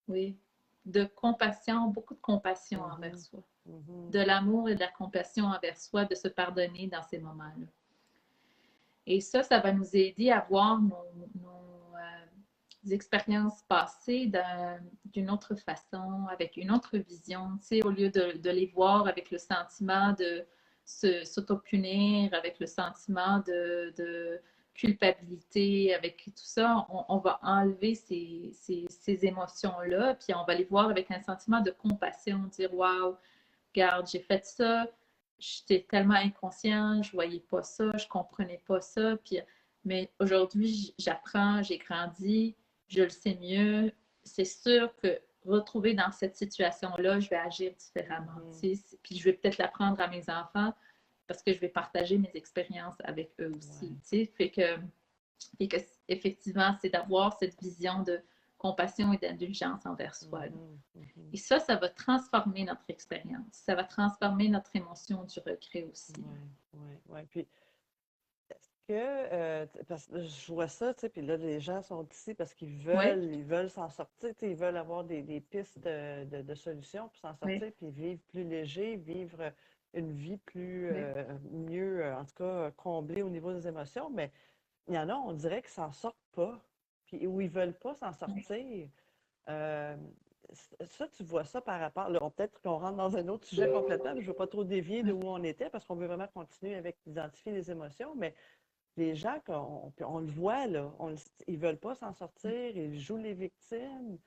oui. De compassion, beaucoup de compassion envers soi. De l'amour et de la compassion envers soi, de se pardonner dans ces moments-là. Et ça va nous aider à voir nos expériences passées d'une autre façon, avec une autre vision, tu sais, au lieu de les voir avec le sentiment de s'auto-punir, avec le sentiment de culpabilité, avec tout ça, on va enlever ces émotions-là, puis on va les voir avec un sentiment de compassion, dire waouh, regarde, j'ai fait ça, j'étais tellement inconscient, je voyais pas ça, je comprenais pas ça, puis mais aujourd'hui, j'apprends, j'ai grandi, je le sais mieux. C'est sûr que retrouver dans cette situation-là, je vais agir différemment. Puis je vais peut-être l'apprendre à mes enfants parce que je vais partager mes expériences avec eux aussi. Fait que effectivement, c'est d'avoir cette vision de compassion et d'indulgence envers soi. Et ça va transformer notre expérience. Ça va transformer notre émotion du regret aussi. Oui. Puis, parce que je vois ça, tu sais, puis là, les gens sont ici parce qu'ils veulent s'en sortir, tu sais, ils veulent avoir des pistes de solutions pour s'en sortir, puis vivre plus léger, vivre une vie plus, mieux, en tout cas, comblée au niveau des émotions, mais il y en a, on dirait qu'ils s'en sortent pas, puis où ils veulent pas s'en sortir. Ça, tu vois ça par rapport, là, peut-être qu'on rentre dans un autre sujet complètement, mais je ne veux pas trop dévier de où on était parce qu'on veut vraiment continuer avec d'identifier les émotions, mais les gens, on le voit, là, ils ne veulent pas s'en sortir, ils jouent les victimes.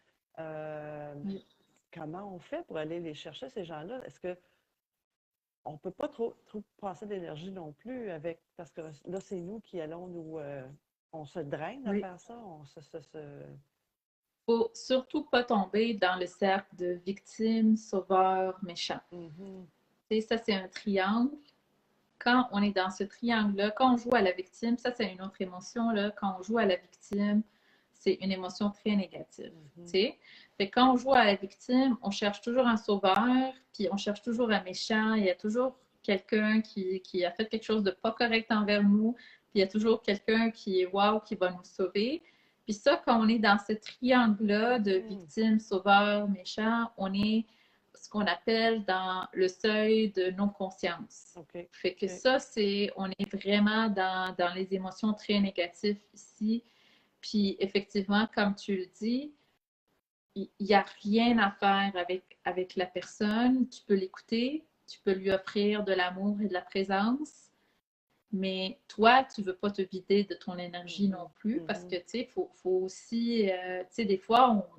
Comment on fait pour aller les chercher, ces gens-là? Est-ce que on ne peut pas trop passer d'énergie non plus parce que là, c'est nous qui allons on se draine à faire ça. Faut surtout pas tomber dans le cercle de victime, sauveur, méchant. Ça, c'est un triangle. Quand on est dans ce triangle-là, quand on joue à la victime, ça, c'est une autre émotion, là. Quand on joue à la victime, c'est une émotion très négative. Fait quand on joue à la victime, on cherche toujours un sauveur, puis on cherche toujours un méchant. Il y a toujours quelqu'un qui a fait quelque chose de pas correct envers nous, puis il y a toujours quelqu'un qui est wow, qui va nous sauver. Puis ça, quand on est dans ce triangle-là de victime, sauveur, méchant, on est ce qu'on appelle dans le seuil de non-conscience. OK. Fait que ça, on est vraiment dans les émotions très négatives ici. Puis effectivement, comme tu le dis, il n'y a rien à faire avec la personne. Tu peux l'écouter, tu peux lui offrir de l'amour et de la présence, mais toi, tu ne veux pas te vider de ton énergie non plus parce que, tu sais, faut aussi, tu sais, des fois,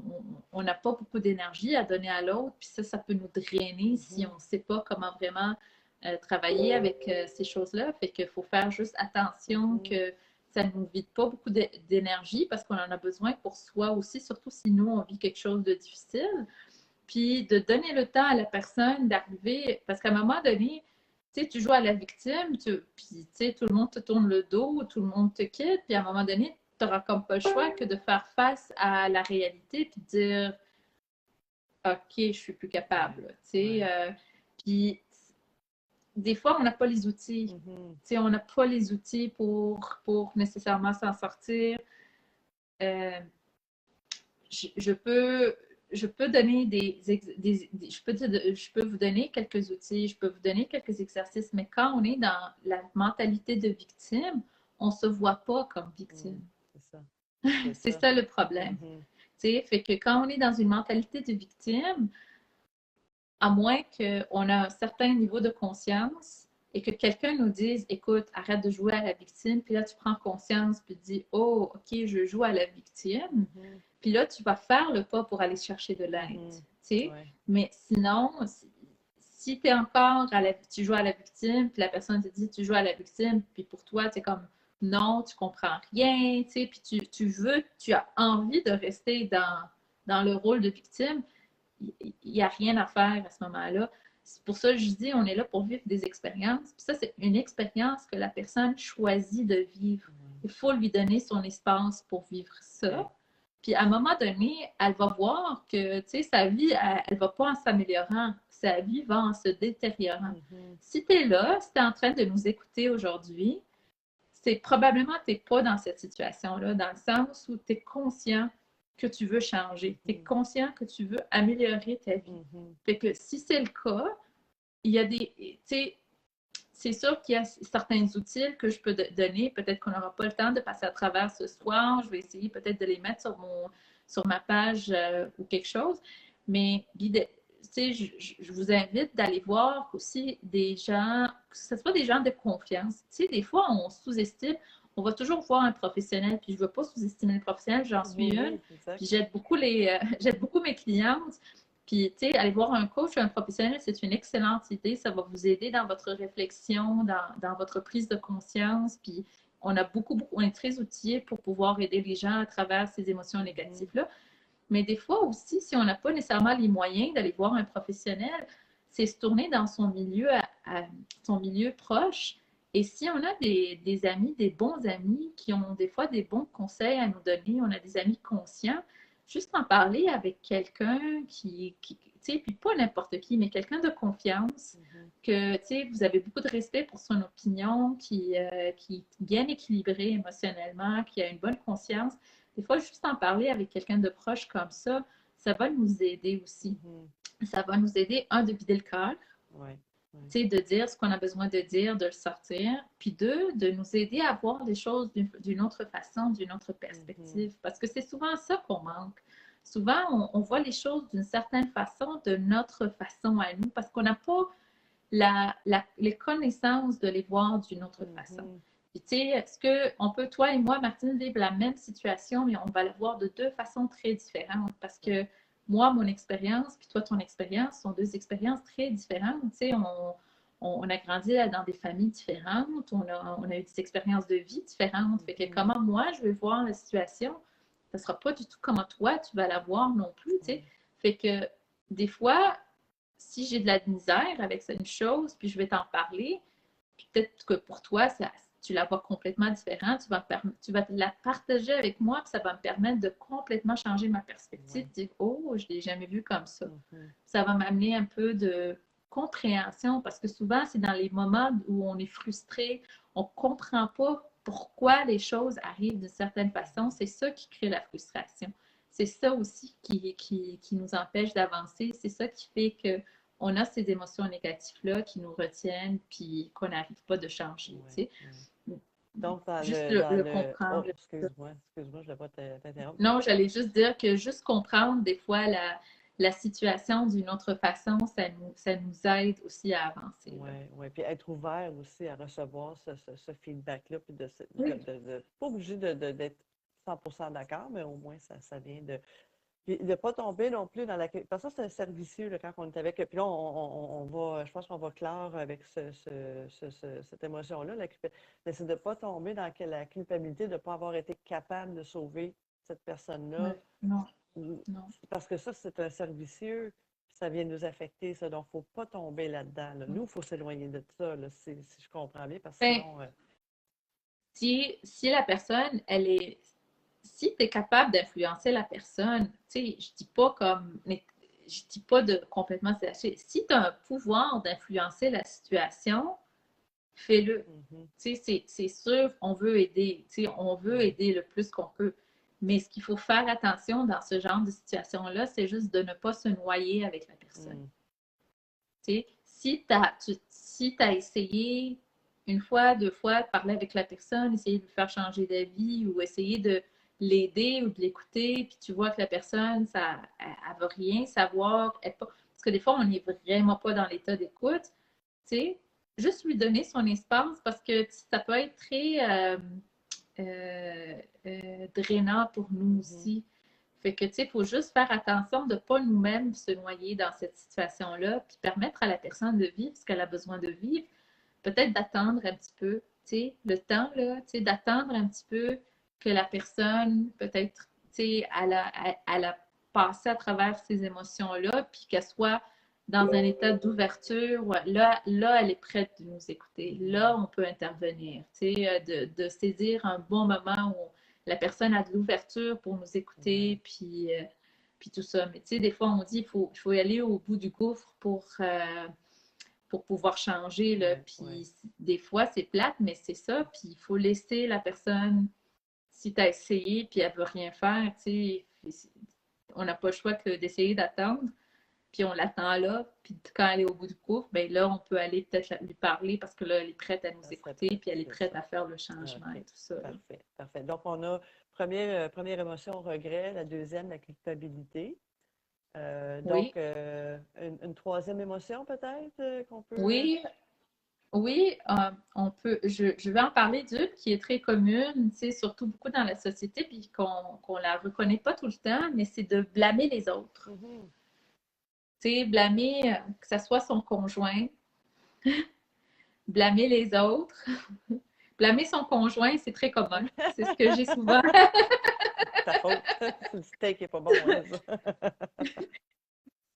on n'a pas beaucoup d'énergie à donner à l'autre, puis ça peut nous drainer si on ne sait pas comment vraiment travailler avec ces choses-là. Fait qu'il faut faire juste attention que ça ne nous vide pas beaucoup d'énergie parce qu'on en a besoin pour soi aussi, surtout si nous, on vit quelque chose de difficile. Puis de donner le temps à la personne d'arriver, parce qu'à un moment donné, tu sais, tu joues à la victime, puis tu sais, tout le monde te tourne le dos, tout le monde te quitte, puis à un moment donné, tu n'auras comme pas le choix que de faire face à la réalité, puis de dire, OK, je suis plus capable, tu sais. Puis des fois, on n'a pas les outils. Tu sais, on n'a pas les outils pour nécessairement s'en sortir. Je peux donner je peux vous donner quelques outils, je peux vous donner quelques exercices, mais quand on est dans la mentalité de victime, on ne se voit pas comme victime. C'est ça. C'est ça le problème. Fait que quand on est dans une mentalité de victime, à moins qu'on ait un certain niveau de conscience et que quelqu'un nous dise, écoute, arrête de jouer à la victime, puis là, tu prends conscience, puis tu dis, oh, OK, je joue à la victime. Puis là, tu vas faire le pas pour aller chercher de l'aide. Mais sinon, si tu es encore tu joues à la victime, puis la personne te dit, tu joues à la victime, puis pour toi, tu es comme, non, tu comprends rien, puis tu as envie de rester dans le rôle de victime, il n'y a rien à faire à ce moment-là. C'est pour ça que je dis, on est là pour vivre des expériences. Puis ça, c'est une expérience que la personne choisit de vivre. Il faut lui donner son espace pour vivre ça. Puis à un moment donné, elle va voir que, tu sais, sa vie, elle ne va pas en s'améliorant. Sa vie va en se détériorant. Si tu es là, si tu es en train de nous écouter aujourd'hui, c'est probablement que tu n'es pas dans cette situation-là, dans le sens où tu es conscient que tu veux changer. Tu es conscient que tu veux améliorer ta vie. Fait que si c'est le cas, il y a des. Tu sais, c'est sûr qu'il y a certains outils que je peux donner. Peut-être qu'on n'aura pas le temps de passer à travers ce soir. Je vais essayer peut-être de les mettre sur ma page ou quelque chose. Mais je vous invite d'aller voir aussi des gens, que ce soit des gens de confiance. Tu sais, des fois, on sous-estime, on va toujours voir un professionnel, puis je ne veux pas sous-estimer le professionnel, j'en suis une. Puis j'aide beaucoup, j'aide beaucoup mes clientes. Puis, tu sais, aller voir un coach ou un professionnel, c'est une excellente idée. Ça va vous aider dans votre réflexion, dans votre prise de conscience. Puis, on est très outillés pour pouvoir aider les gens à travers ces émotions négatives-là. Mais des fois aussi, si on n'a pas nécessairement les moyens d'aller voir un professionnel, c'est se tourner dans son milieu, son milieu proche. Et si on a des amis, des bons amis qui ont des fois des bons conseils à nous donner, on a des amis conscients, juste en parler avec quelqu'un tu sais, puis pas n'importe qui, mais quelqu'un de confiance, que, tu sais, vous avez beaucoup de respect pour son opinion, qui est bien équilibré émotionnellement, qui a une bonne conscience. Des fois, juste en parler avec quelqu'un de proche comme ça va nous aider aussi. Ça va nous aider, de vider le cœur, de dire ce qu'on a besoin de dire, de le sortir, puis de nous aider à voir les choses d'une autre façon, d'une autre perspective. Parce que c'est souvent ça qu'on manque. Souvent, on voit les choses d'une certaine façon, de notre façon à nous, parce qu'on n'a pas les connaissances de les voir d'une autre façon. Puis, tu sais, est-ce qu'on peut, toi et moi, Martine, vivre la même situation, mais on va la voir de deux façons très différentes? Parce que moi, mon expérience, puis toi, ton expérience, sont deux expériences très différentes. Tu sais, on a grandi dans des familles différentes, on a eu des expériences de vie différentes. Fait que comment moi, je vais voir la situation, ça ne sera pas du tout comment toi, tu vas la voir non plus, tu sais. Fait que des fois, si j'ai de la misère avec une chose, puis je vais t'en parler, puis peut-être que pour toi, tu la vois complètement différente, tu vas la partager avec moi, puis ça va me permettre de complètement changer ma perspective, de dire, oh, je ne l'ai jamais vu comme ça. Ça va m'amener un peu de compréhension, parce que souvent, c'est dans les moments où on est frustré, on ne comprend pas pourquoi les choses arrivent d'une certaine façon, c'est ça qui crée la frustration. C'est ça aussi qui nous empêche d'avancer. C'est ça qui fait qu'on a ces émotions négatives-là qui nous retiennent puis qu'on n'arrive pas de changer. Ouais, Tu sais. ouais. Donc, dans Juste le... comprendre. Oh, excuse-moi, je ne voulais pas t'interrompre. Non, j'allais juste dire que juste comprendre des fois la situation d'une autre façon, ça nous aide aussi à avancer. Oui, oui. Puis être ouvert aussi à recevoir ce feedback-là, puis Oui. pas obligé d'être 100% d'accord, mais au moins ça vient de. Puis de ne pas tomber non plus dans la. Parce que ça, c'est un cercle vicieux là, quand on est avec. Puis là, on va, je pense qu'on va clore avec cette émotion-là, mais c'est de ne pas tomber dans la culpabilité de ne pas avoir été capable de sauver cette personne-là. Non, non. Parce que ça, c'est un cercle vicieux, ça vient nous affecter, ça. Donc, il ne faut pas tomber là-dedans. Là. Nous, il faut s'éloigner de ça, là, si je comprends bien, parce que Ben, sinon. si la personne, si tu es capable d'influencer la personne, tu sais, je dis pas de complètement se lâcher. Si tu as un pouvoir d'influencer la situation, fais-le. Tu sais, c'est sûr, on veut aider. Tu sais, on veut aider le plus qu'on peut. Mais ce qu'il faut faire attention dans ce genre de situation-là, c'est juste de ne pas se noyer avec la personne. Tu sais, si tu as essayé une fois, deux fois de parler avec la personne, essayer de lui faire changer d'avis ou essayer de l'aider ou de l'écouter, puis tu vois que la personne, elle ne veut rien savoir, parce que des fois, on n'est vraiment pas dans l'état d'écoute, tu sais, juste lui donner son espace parce que ça peut être très drainant pour nous aussi. Fait que, tu sais, il faut juste faire attention de ne pas nous-mêmes se noyer dans cette situation-là, puis permettre à la personne de vivre ce qu'elle a besoin de vivre. Peut-être d'attendre un petit peu, tu sais, le temps, là, tu sais, d'attendre un petit peu que la personne, peut-être, tu sais, elle a passé à travers ces émotions-là, puis qu'elle soit dans un état d'ouverture. Là, elle est prête de nous écouter. Là, on peut intervenir, tu sais, de saisir un bon moment où la personne a de l'ouverture pour nous écouter, puis tout ça. Mais tu sais, des fois, on dit qu'il faut y aller au bout du gouffre pour pouvoir changer. Là. Puis des fois, c'est plate, mais c'est ça. Puis il faut laisser la personne, si tu as essayé, puis elle veut rien faire, tu sais, on n'a pas le choix que d'essayer d'attendre. Puis on l'attend là, puis quand elle est au bout du cours, bien là, on peut aller peut-être lui parler parce que là, elle est prête à nous écouter, puis elle est prête à faire le changement et tout ça. Parfait, parfait. Donc, on a première émotion, regret, la deuxième, la culpabilité. Donc, une troisième émotion peut-être qu'on peut. Oui, on peut. Je vais en parler d'une qui est très commune, tu sais, surtout beaucoup dans la société, puis qu'on la reconnaît pas tout le temps, mais c'est de blâmer les autres. Tu sais, blâmer, que ce soit son conjoint, blâmer les autres. Blâmer son conjoint, c'est très commun. C'est ce que j'ai souvent. Ta faute. Le steak n'est pas bon. Hein, ça.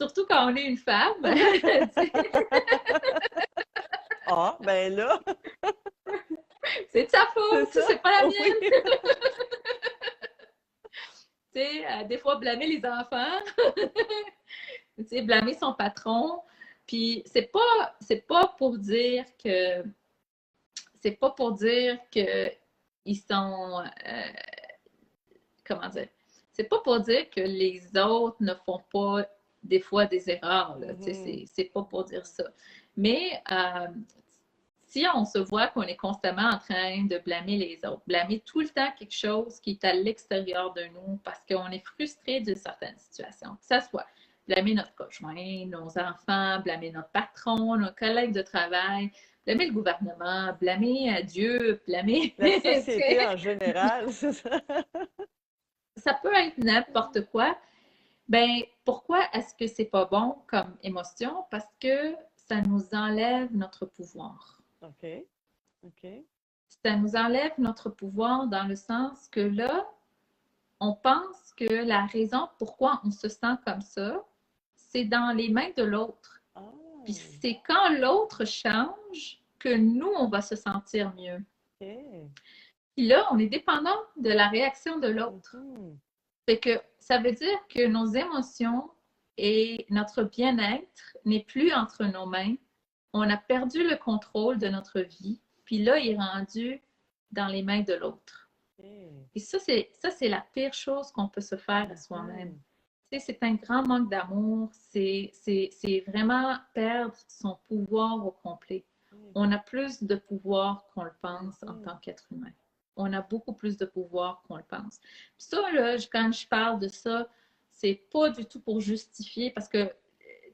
Surtout quand on est une femme. Ah, ben là. C'est de sa faute, c'est pas la mienne. Oui. Tu sais, des fois, blâmer les enfants. Tu sais, blâmer son patron. Puis c'est pas pour dire que ils sont comment dire? C'est pas pour dire que les autres ne font pas des fois des erreurs. Là, c'est pas pour dire ça. Mais si on se voit qu'on est constamment en train de blâmer les autres, blâmer tout le temps quelque chose qui est à l'extérieur de nous parce qu'on est frustré d'une certaine situation, que ça soit blâmer notre conjoint, nos enfants, blâmer notre patron, nos collègues de travail, blâmer le gouvernement, blâmer Dieu, blâmer la société en général, c'est ça. Ça peut être n'importe quoi. Ben, pourquoi est-ce que c'est pas bon comme émotion? Parce que ça nous enlève notre pouvoir. OK. OK. Ça nous enlève notre pouvoir dans le sens que là, on pense que la raison pourquoi on se sent comme ça, c'est dans les mains de l'autre. Oh. Puis c'est quand l'autre change que nous, on va se sentir mieux. Okay. Puis là, on est dépendant de la réaction de l'autre. Fait que ça veut dire que nos émotions et notre bien-être n'est plus entre nos mains. On a perdu le contrôle de notre vie. Puis là, il est rendu dans les mains de l'autre. OK. Et ça, c'est la pire chose qu'on peut se faire à soi-même. Mhm. Tu sais, c'est un grand manque d'amour, c'est vraiment perdre son pouvoir au complet. On a plus de pouvoir qu'on le pense en Mhm. tant qu'être humain. On a beaucoup plus de pouvoir qu'on le pense. Puis ça, là, quand je parle de ça, c'est pas du tout pour justifier parce que, tu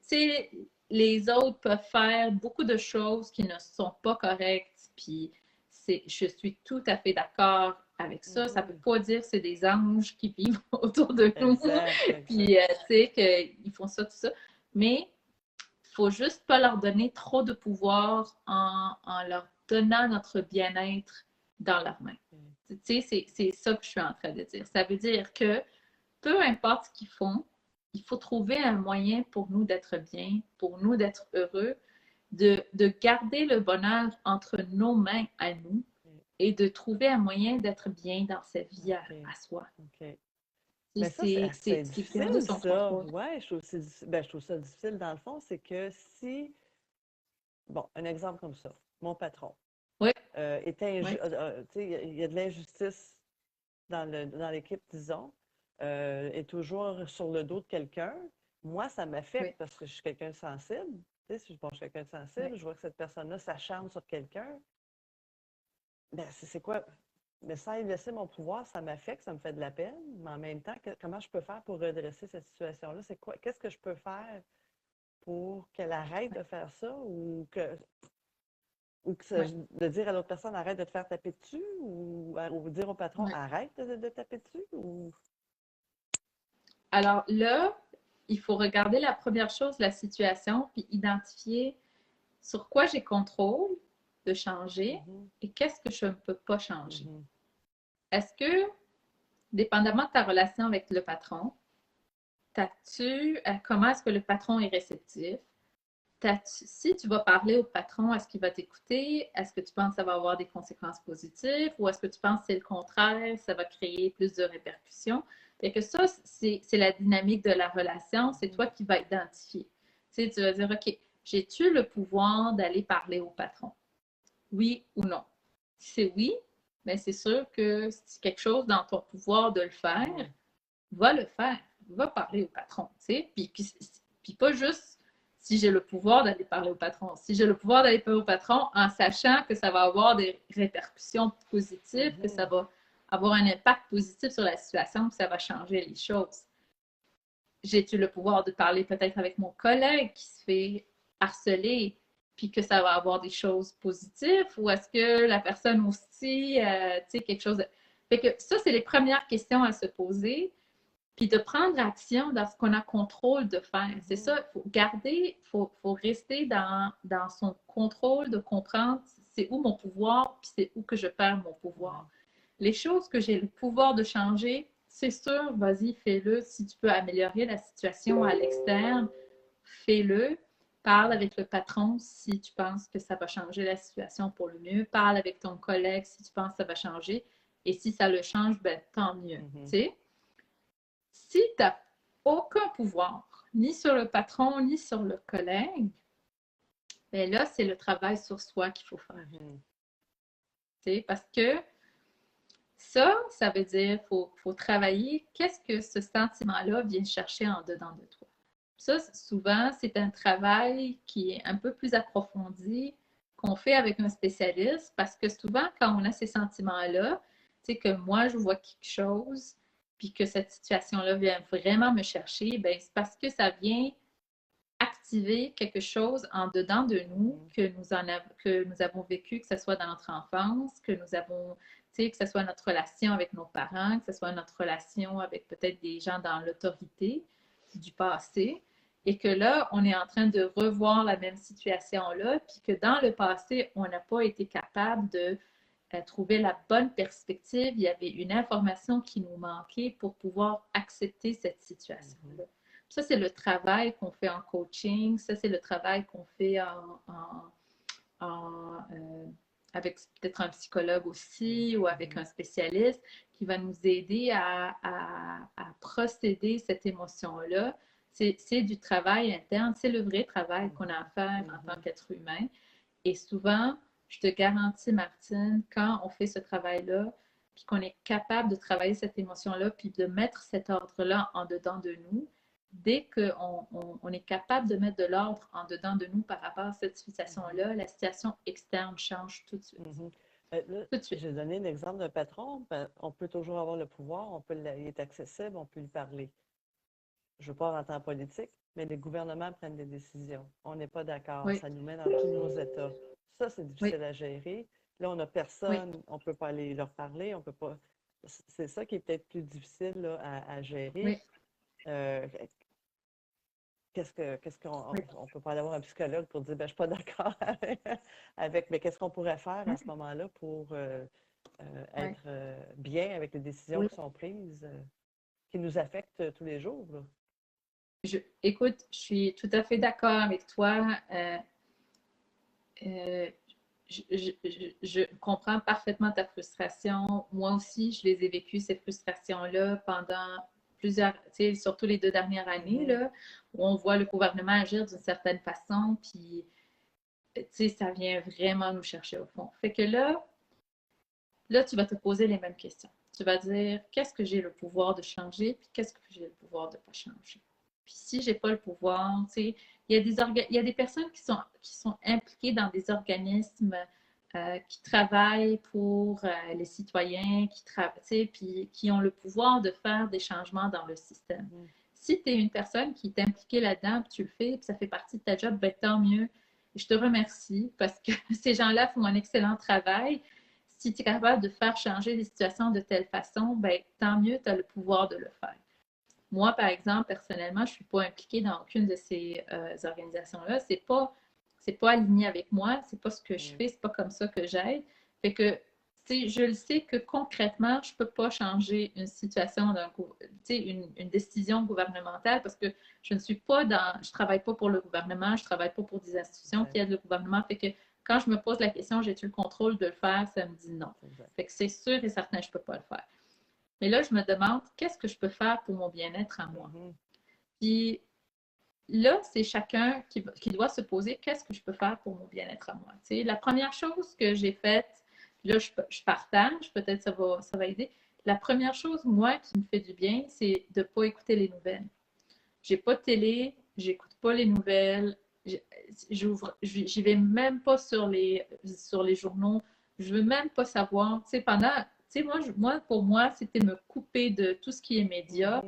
sais, les autres peuvent faire beaucoup de choses qui ne sont pas correctes. Puis je suis tout à fait d'accord avec ça. Ça ne veut Mhm. pas dire que c'est des anges qui vivent autour de nous. Exact, exact. Puis, tu sais, qu'ils font ça, tout ça. Mais il faut juste pas leur donner trop de pouvoir en leur donnant notre bien-être dans leurs mains. Ok. Tu sais, c'est ça que je suis en train de dire. Ça veut dire que peu importe ce qu'ils font, il faut trouver un moyen pour nous d'être bien, pour nous d'être heureux, de garder le bonheur entre nos mains à nous Ok. et de trouver un moyen d'être bien dans sa vie Ok. à soi. Ok. Et Mais ça, c'est assez c'est garder difficile, son ça. contrôle. Ouais, je trouve, ben, je trouve ça difficile dans le fond, c'est que si, bon, un exemple comme ça, mon patron Oui, est oui, tu sais, il y a de l'injustice dans l'équipe, disons, est toujours sur le dos de quelqu'un. Moi, ça m'affecte oui, parce que je suis quelqu'un de sensible. Tu sais, si bon, je suis quelqu'un de oui. sensible, je vois que cette personne-là s'acharne sur quelqu'un. Ben, c'est quoi? Mais sans y laisser mon pouvoir, ça m'affecte, ça me fait de la peine. Mais en même temps, comment je peux faire pour redresser cette situation-là? C'est quoi? Qu'est-ce que je peux faire pour qu'elle arrête de faire ça Oui. de dire à l'autre personne arrête de te faire taper dessus ou dire au patron Oui. arrête de taper dessus ou. Alors là, il faut regarder la première chose, la situation, puis identifier sur quoi j'ai contrôle de changer Mhm, et qu'est-ce que je ne peux pas changer. mhm, Est-ce que, dépendamment de ta relation avec le patron, comment est-ce que le patron est réceptif? Si tu vas parler au patron, est-ce qu'il va t'écouter? Est-ce que tu penses que ça va avoir des conséquences positives ou est-ce que tu penses que c'est le contraire, ça va créer plus de répercussions? Fait que ça, c'est la dynamique de la relation, c'est mhm, toi qui vas identifier. Tu sais, tu vas dire, OK, j'ai-tu le pouvoir d'aller parler au patron? Oui ou non? Si c'est oui, bien c'est sûr que si c'est quelque chose dans ton pouvoir de le faire, mhm, va le faire, va parler au patron, tu sais, puis pas juste si j'ai le pouvoir d'aller parler au patron, si j'ai le pouvoir d'aller parler au patron en sachant que ça va avoir des répercussions positives, que ça mhm, va avoir un impact positif sur la situation, que ça va changer les choses. J'ai-tu le pouvoir de parler peut-être avec mon collègue qui se fait harceler, puis que ça va avoir des choses positives, ou est-ce que la personne aussi, tu sais, quelque chose de... Fait que ça, c'est les premières questions à se poser puis de prendre action dans ce qu'on a contrôle de faire. C'est mhm, ça, il faut garder, faut rester dans son contrôle de comprendre c'est où mon pouvoir, puis c'est où que je perds mon ouais, pouvoir. Les choses que j'ai le pouvoir de changer, c'est sûr, vas-y, fais-le. Si tu peux améliorer la situation à l'externe, fais-le. Parle avec le patron si tu penses que ça va changer la situation pour le mieux. Parle avec ton collègue si tu penses que ça va changer. Et si ça le change, ben, tant mieux. Tu mhm, sais? Si tu n'as aucun pouvoir, ni sur le patron, ni sur le collègue, bien là, c'est le travail sur soi qu'il faut faire. mhm, Parce que ça veut dire qu'il faut travailler qu'est-ce que ce sentiment-là vient chercher en dedans de toi. Ça, souvent, c'est un travail qui est un peu plus approfondi, qu'on fait avec un spécialiste, parce que souvent, quand on a ces sentiments-là, tu sais, que moi, je vois quelque chose, puis que cette situation-là vient vraiment me chercher, ben c'est parce que ça vient activer quelque chose en dedans de nous mhm, que nous avons vécu, que ce soit dans notre enfance, que nous avons, tu sais, que ce soit notre relation avec nos parents, que ce soit notre relation avec peut-être des gens dans l'autorité du passé, et que là, on est en train de revoir la même situation-là, puis que dans le passé, on n'a pas été capable de trouver la bonne perspective, il y avait une information qui nous manquait pour pouvoir accepter cette mhm, situation-là. Ça, c'est le travail qu'on fait en coaching, ça, c'est le travail qu'on fait avec peut-être un psychologue aussi ou avec mhm, un spécialiste qui va nous aider à procéder cette émotion-là. C'est du travail interne, c'est le vrai travail qu'on a à faire en tant mhm, qu'être humain. Et souvent, je te garantis, Martine, quand on fait ce travail-là, puis qu'on est capable de travailler cette émotion-là, puis de mettre cet ordre-là en dedans de nous, dès qu'on est capable de mettre de l'ordre en dedans de nous par rapport à cette situation-là, la situation externe change tout de suite. Là, Tout de suite. j'ai donné l'exemple d'un patron. On peut toujours avoir le pouvoir, il est accessible, on peut lui parler. Je ne veux pas rentrer en politique, mais les gouvernements prennent des décisions. On n'est pas d'accord. Oui, Ça nous met dans tous nos états. Ça, c'est oui, difficile à gérer. Là, on n'a oui. personne, on ne peut pas aller leur parler, on peut pas. C'est ça qui est peut-être plus difficile là, à gérer. Oui, Euh, qu'est-ce qu'on oui. on peut pas aller voir un psychologue pour dire ben, je ne suis pas d'accord avec, mais qu'est-ce qu'on pourrait faire à ce moment-là pour Oui. être bien avec les décisions Oui. qui sont prises, qui nous affectent tous les jours, là? Écoute, je suis tout à fait d'accord avec toi. Euh, je comprends parfaitement ta frustration. Moi aussi, je les ai vécues, ces frustrations-là, pendant plusieurs, tu sais, surtout les 2 dernières années, là, où on voit le gouvernement agir d'une certaine façon, puis, tu sais, ça vient vraiment nous chercher au fond. Fait que là, tu vas te poser les mêmes questions. Tu vas dire, qu'est-ce que j'ai le pouvoir de changer, puis qu'est-ce que j'ai le pouvoir de ne pas changer. Puis si j'ai pas le pouvoir, tu sais, il y a des personnes qui sont impliquées dans des organismes qui travaillent pour les citoyens, puis qui ont le pouvoir de faire des changements dans le système. Si tu es une personne qui est impliquée là-dedans, puis tu le fais, puis ça fait partie de ta job, ben, tant mieux. Je te remercie parce que ces gens-là font un excellent travail. Si tu es capable de faire changer les situations de telle façon, ben, tant mieux, tu as le pouvoir de le faire. Moi, par exemple, personnellement, je ne suis pas impliquée dans aucune de ces organisations-là. C'est pas aligné avec moi, c'est pas ce que je fais, c'est pas comme ça que j'aide. Fait que, tu sais, je le sais que concrètement, je peux pas changer une situation une décision gouvernementale parce que je ne suis pas je travaille pas pour le gouvernement, je travaille pas pour des institutions qui aident le gouvernement. Fait que quand je me pose la question, j'ai-tu le contrôle de le faire, ça me dit non. Fait que c'est sûr et certain, je peux pas le faire. Mais là, je me demande, qu'est-ce que je peux faire pour mon bien-être à moi? Puis là, c'est chacun qui doit se poser, qu'est-ce que je peux faire pour mon bien-être à moi? Tu sais, la première chose que j'ai faite, là, je partage, peut-être ça va aider. La première chose, moi, qui me fait du bien, c'est de ne pas écouter les nouvelles. J'ai pas de télé, j'écoute pas les nouvelles, j'y vais même pas sur les journaux, je veux même pas savoir. Tu sais, pour moi, c'était me couper de tout ce qui est média.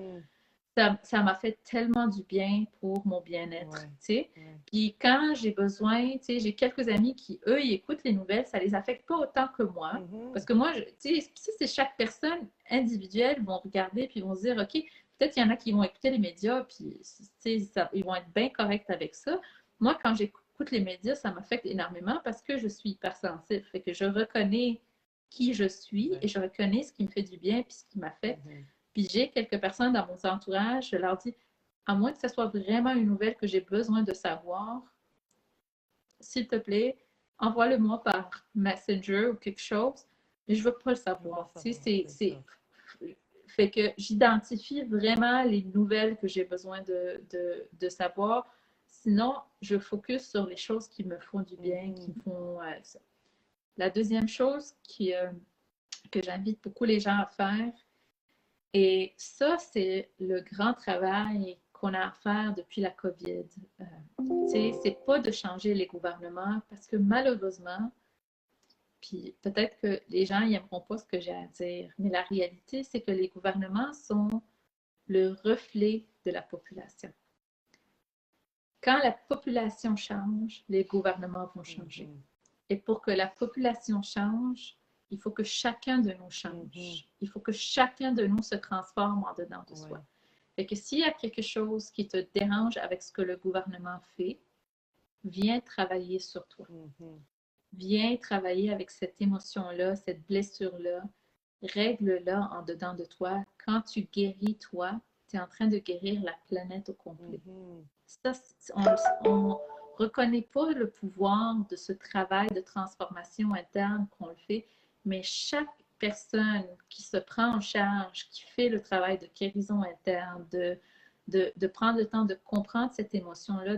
Ça m'a fait tellement du bien pour mon bien-être, tu sais. Puis quand j'ai besoin, tu sais, j'ai quelques amis qui, eux, ils écoutent les nouvelles, ça les affecte pas autant que moi. Parce que moi, tu sais, si c'est chaque personne individuelle, vont regarder puis vont se dire, OK, peut-être il y en a qui vont écouter les médias, puis, tu sais, ils vont être bien corrects avec ça. Moi, quand j'écoute les médias, ça m'affecte énormément parce que je suis hypersensible. Fait que je reconnais qui je suis et je reconnais ce qui me fait du bien puis ce qui m'affecte. Puis j'ai quelques personnes dans mon entourage, je leur dis, à moins que ce soit vraiment une nouvelle que j'ai besoin de savoir, s'il te plaît, envoie-le-moi par Messenger ou quelque chose, mais je ne veux pas le savoir. Tu sais, fait que j'identifie vraiment les nouvelles que j'ai besoin de savoir. Sinon, je focus sur les choses qui me font du bien, qui me font ça. La deuxième chose que j'invite beaucoup les gens à faire, et ça, c'est le grand travail qu'on a à faire depuis la COVID. C'est pas de changer les gouvernements parce que malheureusement, puis peut-être que les gens n'aimeront pas ce que j'ai à dire, mais la réalité, c'est que les gouvernements sont le reflet de la population. Quand la population change, les gouvernements vont changer. Et pour que la population change, il faut que chacun de nous change. Il faut que chacun de nous se transforme en dedans de soi. Fait que s'il y a quelque chose qui te dérange avec ce que le gouvernement fait, viens travailler sur toi. Viens travailler avec cette émotion-là, cette blessure-là. Règle-la en dedans de toi. Quand tu guéris toi, tu es en train de guérir la planète au complet. Ça, on ne reconnaît pas le pouvoir de ce travail de transformation interne qu'on le fait, mais chaque personne qui se prend en charge, qui fait le travail de guérison interne, de prendre le temps de comprendre cette émotion-là,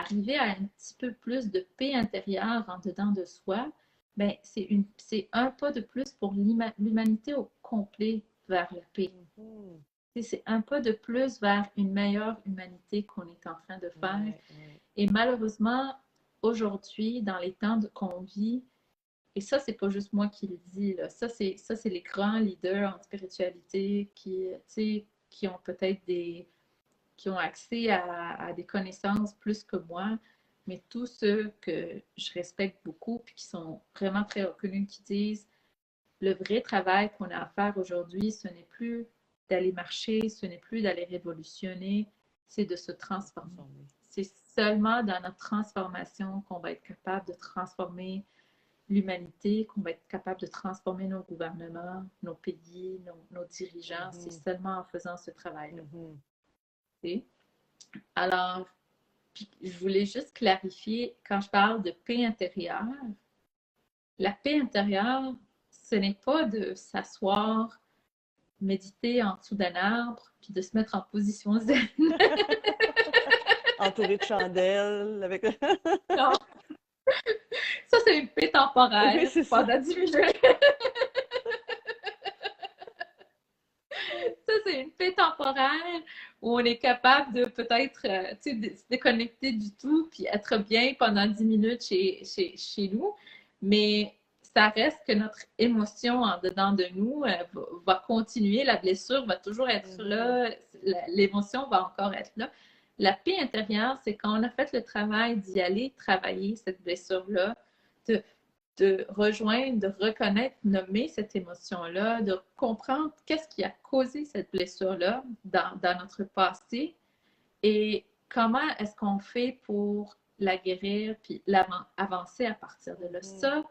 arriver à un petit peu plus de paix intérieure en dedans de soi, ben, c'est un pas de plus pour l'humanité au complet vers la paix. Mhm. C'est un pas de plus vers une meilleure humanité qu'on est en train de faire. Ouais, ouais. Et malheureusement, aujourd'hui, dans les temps qu'on vit, et ça, c'est pas juste moi qui le dis, là. Ça, c'est les grands leaders en spiritualité qui, tu sais, qui ont peut-être qui ont accès à des connaissances plus que moi, mais tous ceux que je respecte beaucoup puis qui sont vraiment très reconnus, qui disent le vrai travail qu'on a à faire aujourd'hui, ce n'est plus d'aller marcher, ce n'est plus d'aller révolutionner, c'est de se transformer. C'est seulement dans notre transformation qu'on va être capable de transformer l'humanité, qu'on va être capable de transformer nos gouvernements, nos pays, nos dirigeants. C'est seulement en faisant ce travail-là. Alors, je voulais juste clarifier, quand je parle de paix intérieure, la paix intérieure, ce n'est pas de s'asseoir, méditer en dessous d'un arbre, puis de se mettre en position zen. Entouré de chandelles, avec... Non, ça c'est une paix temporaire Oui, c'est ça. pendant 10 minutes. Ça, c'est une paix temporaire où on est capable de peut-être se déconnecter du tout puis être bien pendant 10 minutes chez nous. Mais ça reste que notre émotion en dedans de nous va continuer. La blessure va toujours être là. L'émotion va encore être là. La paix intérieure, c'est quand on a fait le travail d'y aller travailler cette blessure-là, de rejoindre, de reconnaître, nommer cette émotion-là, de comprendre qu'est-ce qui a causé cette blessure-là dans notre passé et comment est-ce qu'on fait pour la guérir puis avancer à partir de là. Ça,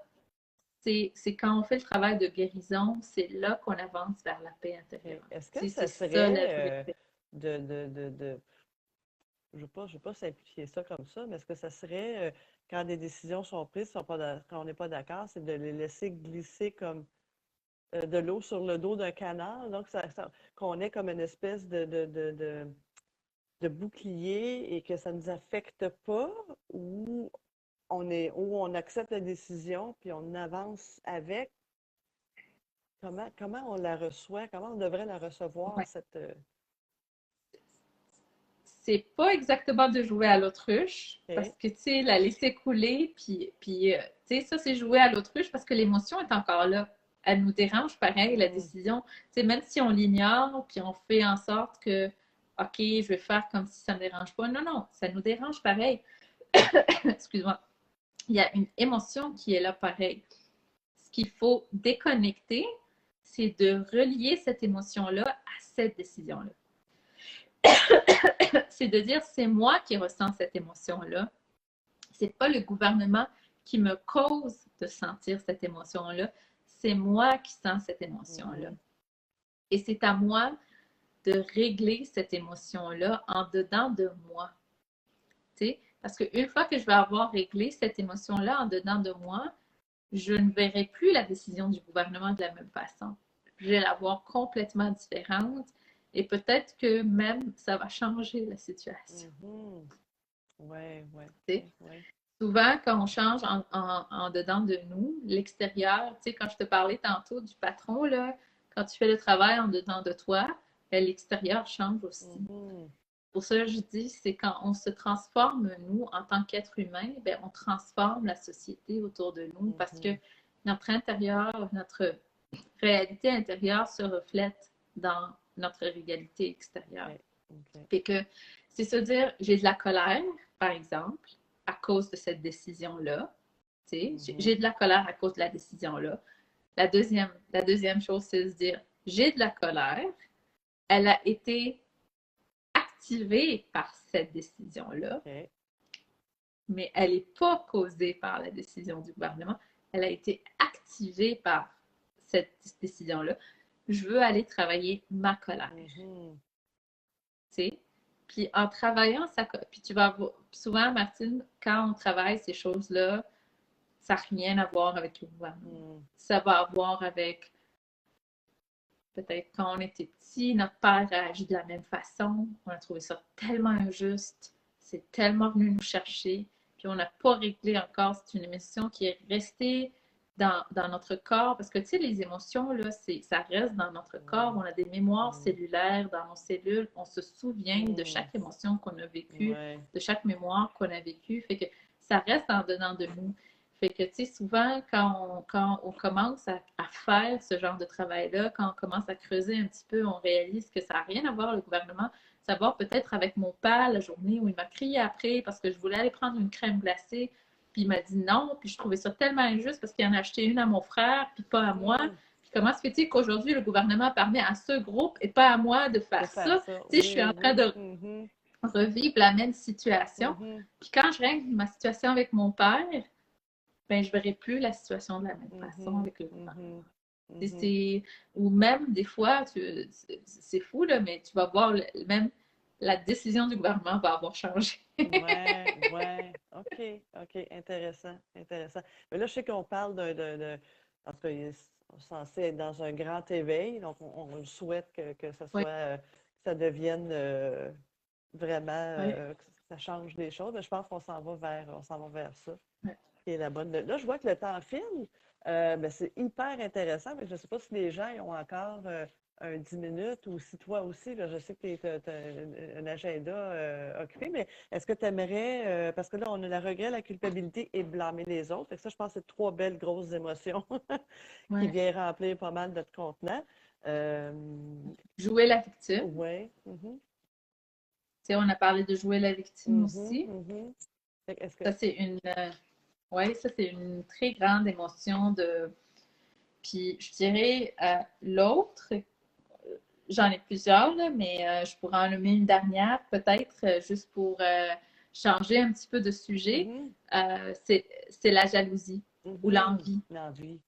c'est quand on fait le travail de guérison, c'est là qu'on avance vers la paix intérieure. Est-ce que ça C'est ça la serait vraie paix. je veux pas simplifier ça comme ça, mais est-ce que ça serait, quand des décisions sont prises, quand on n'est pas d'accord, c'est de les laisser glisser comme de l'eau sur le dos d'un canard, donc qu'on ait comme une espèce de bouclier et que ça ne nous affecte pas, ou où on accepte la décision puis on avance avec? Comment on la reçoit? Comment on devrait la recevoir, Ouais. cette... C'est pas exactement de jouer à l'autruche, parce OK. que, tu sais, la laisser couler, puis tu sais, ça, c'est jouer à l'autruche parce que l'émotion est encore là. Elle nous dérange pareil, la décision. Tu sais, même si on l'ignore, puis on fait en sorte que, OK, je vais faire comme si ça ne me dérange pas. Non, non, ça nous dérange pareil. Excuse-moi. Il y a une émotion qui est là pareil. Ce qu'il faut déconnecter, c'est de relier cette émotion-là à cette décision-là. C'est de dire, c'est moi qui ressens cette émotion-là. C'est pas le gouvernement qui me cause de sentir cette émotion-là. C'est moi qui sens cette émotion-là. Et c'est à moi de régler cette émotion-là en dedans de moi. T'sais? Parce qu'une fois que je vais avoir réglé cette émotion-là en dedans de moi, je ne verrai plus la décision du gouvernement de la même façon. Je vais la voir complètement différente et peut-être que même ça va changer la situation. Ouais, Souvent, quand on change en dedans de nous, l'extérieur, tu sais, quand je te parlais tantôt du patron, là, quand tu fais le travail en dedans de toi, l'extérieur change aussi. Pour ça, je dis, c'est quand on se transforme, nous, en tant qu'être humain, ben, on transforme la société autour de nous parce que notre intérieur, notre réalité intérieure se reflète dans notre réalité extérieure. Fait que c'est se dire, j'ai de la colère, par exemple, à cause de cette décision-là. J'ai de la colère à cause de la décision-là. La deuxième chose, c'est se dire, j'ai de la colère, elle a été activée par cette décision-là, mais elle n'est pas causée par la décision du gouvernement. Elle a été activée par cette décision-là. Je veux aller travailler ma colère. Puis en travaillant puis tu vas voir, souvent, Martine, quand on travaille ces choses-là, ça n'a rien à voir avec le gouvernement. Ça va avoir avec peut-être quand on était petit, notre père a agi de la même façon, on a trouvé ça tellement injuste, c'est tellement venu nous chercher, puis on n'a pas réglé encore. C'est une émotion qui est restée dans notre corps, parce que tu sais, les émotions, là, ça reste dans notre corps. On a des mémoires cellulaires dans nos cellules. On se souvient de chaque émotion qu'on a vécue, de chaque mémoire qu'on a vécue. Fait que ça reste en dedans de nous. Fait que, tu sais, souvent, quand on commence à faire ce genre de travail-là, quand on commence à creuser un petit peu, on réalise que ça n'a rien à voir, le gouvernement. Ça va peut-être avec mon père, la journée où il m'a crié après parce que je voulais aller prendre une crème glacée, puis il m'a dit non, puis je trouvais ça tellement injuste parce qu'il en a acheté une à mon frère, puis pas à moi. Puis comment se fait-il qu'aujourd'hui, le gouvernement permet à ce groupe et pas à moi de faire ça? Tu sais, je suis en train de revivre la même situation. Puis quand je règle ma situation avec mon père, ben, je ne verrai plus la situation de la même façon avec le gouvernement. Ou même des fois, c'est fou, là, mais tu vas voir même la décision du gouvernement va avoir changé. Ouais. OK. Intéressant. Mais là, je sais qu'on parle en tout cas, il est censé être dans un grand éveil, donc on souhaite que ça soit, que ça devienne vraiment, que ça change des choses. Mais je pense qu'on s'en va vers ça, qui est la bonne. Là, je vois que le temps file. Ben, c'est hyper intéressant, mais je ne sais pas si les gens ont encore un 10 minutes ou si toi aussi, là, je sais que tu as un agenda occupé, mais est-ce que tu aimerais, parce que là, on a le regret, la culpabilité et blâmer les autres. Fait que ça, je pense que c'est trois belles grosses émotions qui viennent remplir pas mal notre contenant. Jouer la victime. Oui. On a parlé de jouer la victime aussi. Ça, c'est une très grande émotion de. Puis, je dirais, l'autre, j'en ai plusieurs, là, mais je pourrais en nommer une dernière, peut-être, juste pour changer un petit peu de sujet. C'est la jalousie ou l'envie. L'envie.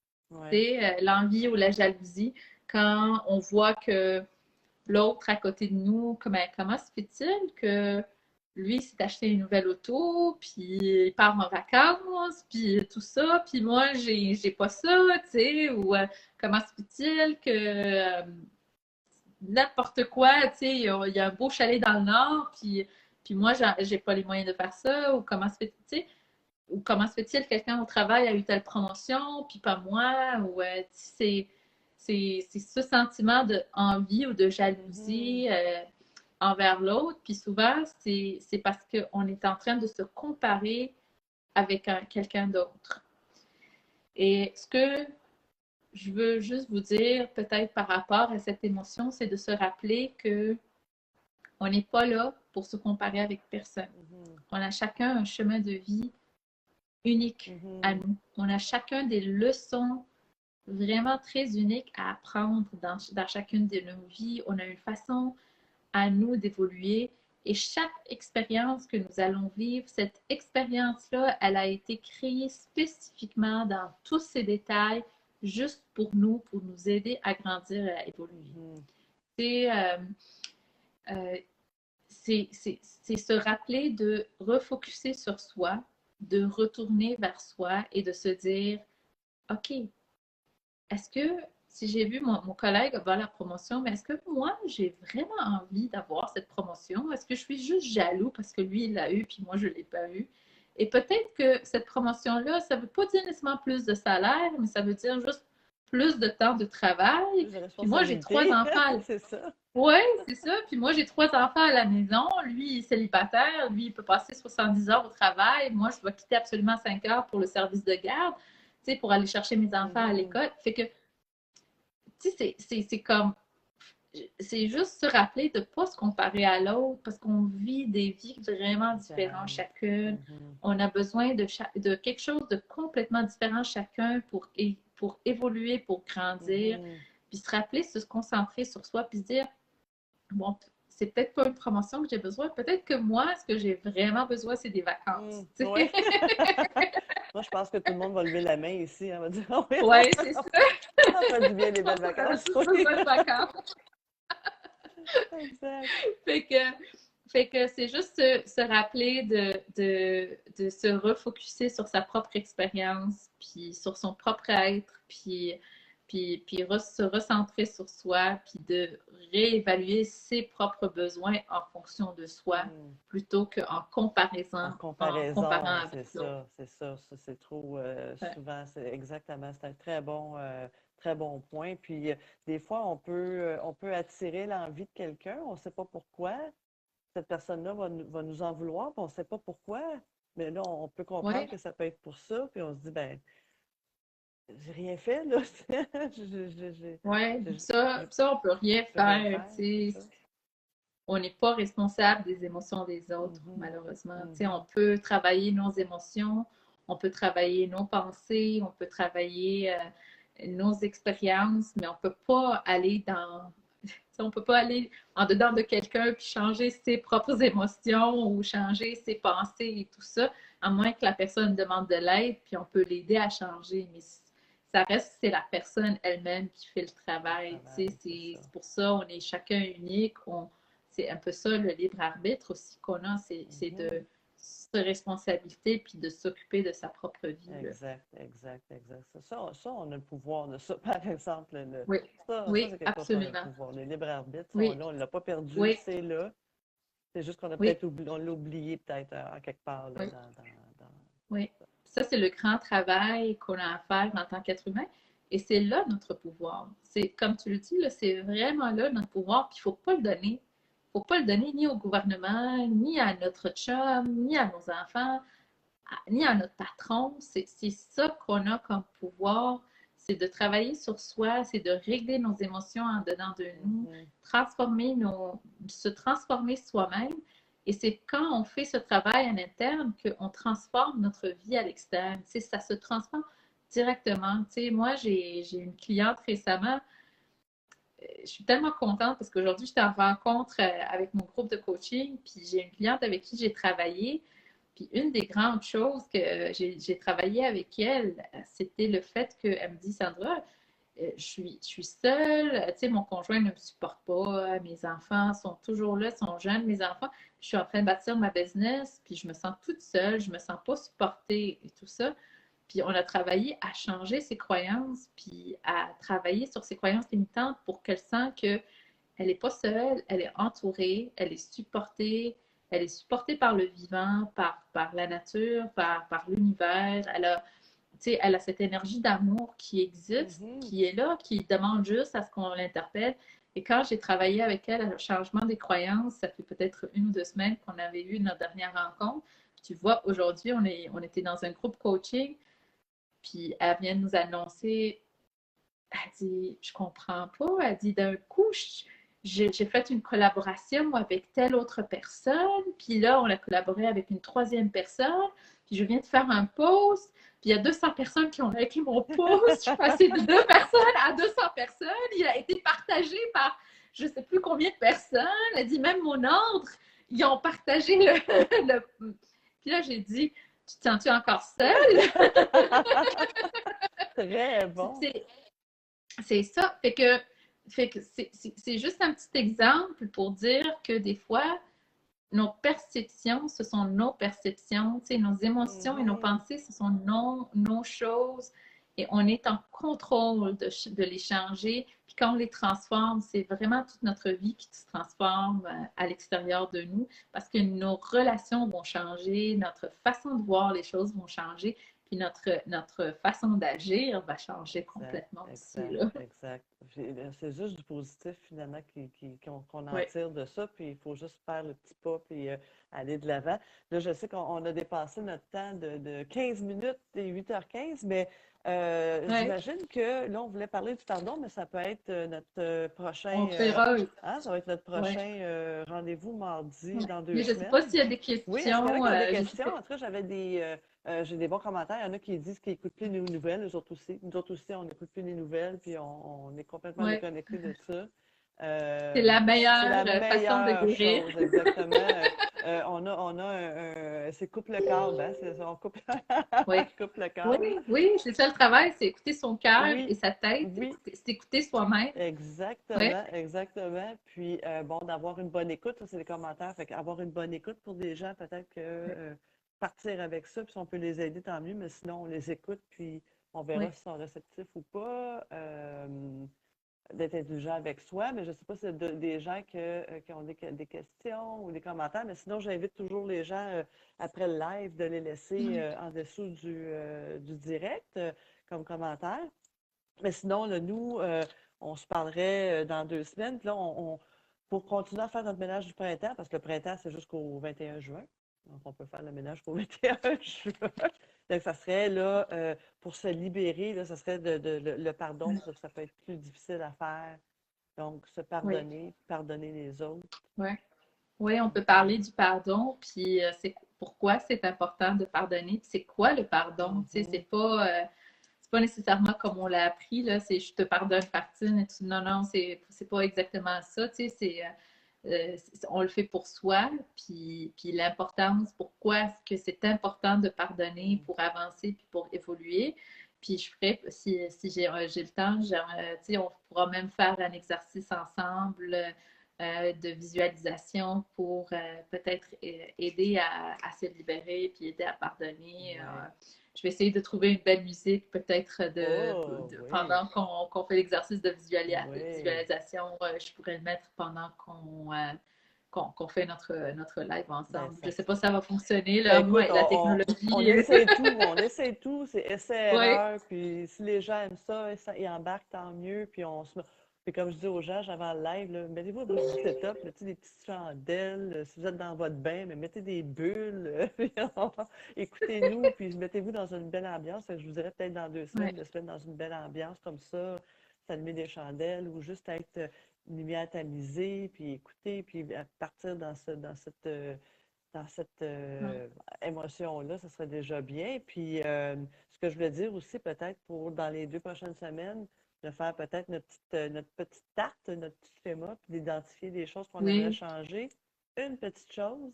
C'est l'envie ou la jalousie. Quand on voit que l'autre à côté de nous, comment se fait-il que lui s'est acheté une nouvelle auto, puis il part en vacances, puis tout ça, puis moi, j'ai pas ça, tu sais, ou comment se fait-il que n'importe quoi, tu sais, il y a un beau chalet dans le Nord, puis moi, j'ai pas les moyens de faire ça, ou comment se fait-il, tu sais, ou comment se fait-il quelqu'un au travail a eu telle promotion, puis pas moi, ou c'est ce sentiment d'envie ou de jalousie envers l'autre. Puis souvent, c'est parce qu'on est en train de se comparer avec quelqu'un d'autre. Et ce que je veux juste vous dire, peut-être par rapport à cette émotion, c'est de se rappeler que on n'est pas là pour se comparer avec personne. On a chacun un chemin de vie unique à nous. On a chacun des leçons vraiment très uniques à apprendre dans chacune de nos vies. On a une façon à nous d'évoluer et chaque expérience que nous allons vivre, cette expérience-là, elle a été créée spécifiquement dans tous ces détails juste pour nous aider à grandir et à évoluer. C'est se rappeler de refocuser sur soi, de retourner vers soi et de se dire, OK, est-ce que, si j'ai vu mon collègue avoir la promotion, mais est-ce que moi, j'ai vraiment envie d'avoir cette promotion? Est-ce que je suis juste jaloux parce que lui, il l'a eu, puis moi, je ne l'ai pas eu? Et peut-être que cette promotion-là, ça ne veut pas dire nécessairement plus de salaire, mais ça veut dire juste plus de temps de travail. Puis moi, j'ai 3 enfants. C'est ça. Oui, c'est ça. Puis moi, j'ai 3 enfants à la maison. Lui, il est célibataire. Lui, il peut passer 70 heures au travail. Moi, je dois quitter absolument 5 heures pour le service de garde, tu sais, pour aller chercher mes enfants à l'école. Fait que, tu sais, c'est comme, c'est juste se rappeler de ne pas se comparer à l'autre parce qu'on vit des vies vraiment différentes chacune. On a besoin de quelque chose de complètement différent chacun pour évoluer, pour grandir. Puis se rappeler, se concentrer sur soi, puis se dire, bon, c'est peut-être pas une promotion que j'ai besoin. Peut-être que moi, ce que j'ai vraiment besoin, c'est des vacances. Ouais. Moi, je pense que tout le monde va lever la main ici. On va dire, oui, c'est ça. Ça fait du bien des belles vacances. Des belles vacances. Exact. Fait que c'est juste se rappeler de se refocuser sur sa propre expérience, puis sur son propre être, puis puis se recentrer sur soi, puis de réévaluer ses propres besoins en fonction de soi, Hmm. plutôt qu'en En en comparant comparaison, avec l'autre. ça, c'est trop Ouais. souvent, c'est exactement, c'est un très bon point. Puis des fois, on peut attirer l'envie de quelqu'un, on ne sait pas pourquoi. Cette personne-là va nous en vouloir, puis on ne sait pas pourquoi. Mais là, on peut comprendre Ouais. que ça peut être pour ça, puis on se dit, ben, j'ai rien fait, là. Ouais, Je je ça, on peut rien peux rien faire, faire, c'est tu sais. ça? On n'est pas responsable des émotions des autres, Mhm, malheureusement. Tu sais, on mhm, peut travailler nos émotions, on peut travailler nos pensées, on peut travailler nos expériences, mais on peut pas aller dans, tu sais, on peut pas aller en dedans de quelqu'un puis changer ses propres émotions ou changer ses pensées et tout ça, à moins que la personne demande de l'aide, puis on peut l'aider à changer. Mais ça reste, c'est la personne elle-même qui fait le le travail. Tu sais, travail, c'est ça. c'est pour ça, on est chacun unique. C'est un peu ça le libre arbitre aussi qu'on a, c'est Mhm. de se responsabiliser puis de s'occuper de sa propre vie. Là. Exact, exact, exact. Ça, on a le pouvoir de ça. Par exemple, Oui, ça oui, c'est quelque chose qu'on a le absolument. pouvoir. Le libre arbitre, ça, Oui, là, on ne l'a pas perdu, oui, c'est là. C'est juste qu'on a oui, peut-être oublié, on l'a oublié peut-être en quelque part là, oui, dans... oui. Ça, c'est le grand travail qu'on a à faire en tant qu'être humain. Et c'est là notre pouvoir. C'est, comme tu le dis, là, c'est vraiment là notre pouvoir. Puis il ne faut pas le donner. Il ne faut pas le donner ni au gouvernement, ni à notre chum, ni à nos enfants, ni à notre patron. C'est ça qu'on a comme pouvoir, c'est de travailler sur soi, c'est de régler nos émotions en dedans de nous, Mhm, se transformer soi-même. Et c'est quand on fait ce travail en interne qu'on transforme notre vie à l'externe. Ça se transforme directement. Moi, j'ai une cliente récemment, je suis tellement contente parce qu'aujourd'hui, j'étais en rencontre avec mon groupe de coaching, puis j'ai une cliente avec qui j'ai travaillé. Puis une des grandes choses que j'ai travaillé avec elle, c'était le fait qu'elle me dit, Sandra, je suis seule, tu sais, mon conjoint ne me supporte pas, mes enfants sont toujours là, sont jeunes, mes enfants, je suis en train de bâtir ma business, puis je me sens toute seule, je me sens pas supportée et tout ça. Puis on a travaillé à changer ses croyances, puis à travailler sur ses croyances limitantes pour qu'elle sente qu'elle n'est pas seule, elle est entourée, elle est supportée par le vivant, par la nature, par l'univers. Elle a cette énergie d'amour qui existe, mhm. qui est là, qui demande juste à ce qu'on l'interpelle. Et quand j'ai travaillé avec elle au changement des croyances, ça fait peut-être 1 ou 2 semaines qu'on avait eu notre dernière rencontre. Tu vois, aujourd'hui, on était dans un groupe coaching, puis elle vient de nous annoncer, elle dit, je comprends pas. Elle dit, d'un coup, j'ai fait une collaboration avec telle autre personne, puis là, on a collaboré avec une troisième personne, puis je viens de faire un post, puis il y a 200 personnes qui ont liké mon post. Je suis passée de 2 personnes à 200 personnes. Il a été partagé par je sais plus combien de personnes. Elle dit, même mon ordre, ils ont partagé Puis là, j'ai dit, tu te sens-tu encore seule? Très bon. C'est c'est ça. Fait que c'est juste un petit exemple pour dire que des fois, nos perceptions, ce sont nos perceptions, tu sais, nos émotions et nos Mhm. pensées, ce sont nos choses. Et on est en contrôle de les changer. Puis quand on les transforme, c'est vraiment toute notre vie qui se transforme à l'extérieur de nous parce que nos relations vont changer, notre façon de voir les choses vont changer, puis notre façon d'agir va changer Exact, complètement aussi, exact, là. exact. C'est juste du positif finalement qu'on en Oui, tire de ça, puis il faut juste faire le petit pas puis aller de l'avant. Là, je sais qu'on a dépassé notre temps de 15 minutes et 8h15, mais oui, j'imagine que là, on voulait parler du pardon, mais ça peut être notre on prochain verra. hein, ça va être notre Oui. prochain rendez-vous mardi Ouais. dans deux Mais je ne sais pas semaines. s'il y a des Oui, est-ce qu'il y en a questions. qui ont des Je sais questions? pas. En tout cas, j'ai des bons commentaires. Il y en a qui disent qu'ils n'écoutent plus les nouvelles, eux autres aussi. Nous autres aussi, on n'écoute plus les nouvelles, puis on est complètement Ouais. déconnectés de ça. C'est la C'est la meilleure façon de meilleure guérir. chose, exactement. On a c'est coupe le câble, hein? C'est ça, on coupe, Oui. coupe le Oui, câble. oui, c'est ça le travail, c'est écouter son cœur et Oui, sa tête, oui, c'est écouter soi-même. Oui, exactement, exactement. Puis, bon, d'avoir une bonne écoute, ça, c'est les commentaires. Fait qu'avoir une bonne écoute pour des gens, peut-être que partir avec ça, puis si on peut les aider, tant mieux, mais sinon, on les écoute, puis On verra Oui, s'ils sont réceptifs ou pas. D'être indulgent avec soi, mais je ne sais pas s'il y a des gens qui ont des questions ou des commentaires, mais sinon, j'invite toujours les gens, après le live, de les laisser oui, en dessous du direct comme commentaire. Mais sinon, là, nous, on se parlerait dans 2 semaines. Puis là, pour continuer à faire notre ménage du printemps, parce que le printemps, c'est jusqu'au 21 juin. Donc, on peut faire le ménage jusqu'au 21 juin. Donc, ça serait là, pour se libérer, là, ça serait le pardon, parce que ça peut être plus difficile à faire. Donc, se oui, pardonner, pardonner les autres. oui. Oui, on peut Mhm. parler du pardon, puis c'est pourquoi c'est important de pardonner, puis c'est quoi le pardon, tu sais, Mhm. c'est pas nécessairement comme on l'a appris, là, c'est je te pardonne Martine, et tout. Non, non, c'est pas exactement ça, tu sais, on le fait pour soi, puis l'importance, pourquoi est-ce que c'est important de pardonner pour avancer, puis pour évoluer, puis je ferai, si j'ai le temps, tu sais, on pourra même faire un exercice ensemble, de visualisation pour peut-être aider à se libérer puis aider à pardonner. Ouais. Je vais essayer de trouver une belle musique, peut-être Oh, oui, pendant qu'on fait l'exercice de oui. visualisation. Je pourrais le mettre pendant qu'on fait notre live Ben, ensemble. Je ça ne sais pas serait. si ça va fonctionner, Ben là, moi, écoute, et la on technologie. essaie tout, c'est Oui, essai-erreur, puis si les gens aiment ça, ils embarquent, tant mieux, puis puis comme je dis aux gens, j'avais le live, là, mettez-vous votre petit setup, mettez des petites chandelles, si vous êtes dans votre bain, mais mettez des bulles, puis écoutez-nous, puis mettez-vous dans une belle ambiance. Fait que je vous dirais peut-être dans 2 semaines, oui, de se mettre dans une belle ambiance comme ça, s'allumer des chandelles, ou juste être une lumière tamisée, puis écouter, puis partir dans cette émotion-là, ça serait déjà bien. Puis, ce que je voulais dire aussi, peut-être pour dans les 2 prochaines semaines, de faire peut-être notre petite tarte, notre petit schéma, puis d'identifier des choses qu'on aimerait oui, changer. Une petite chose,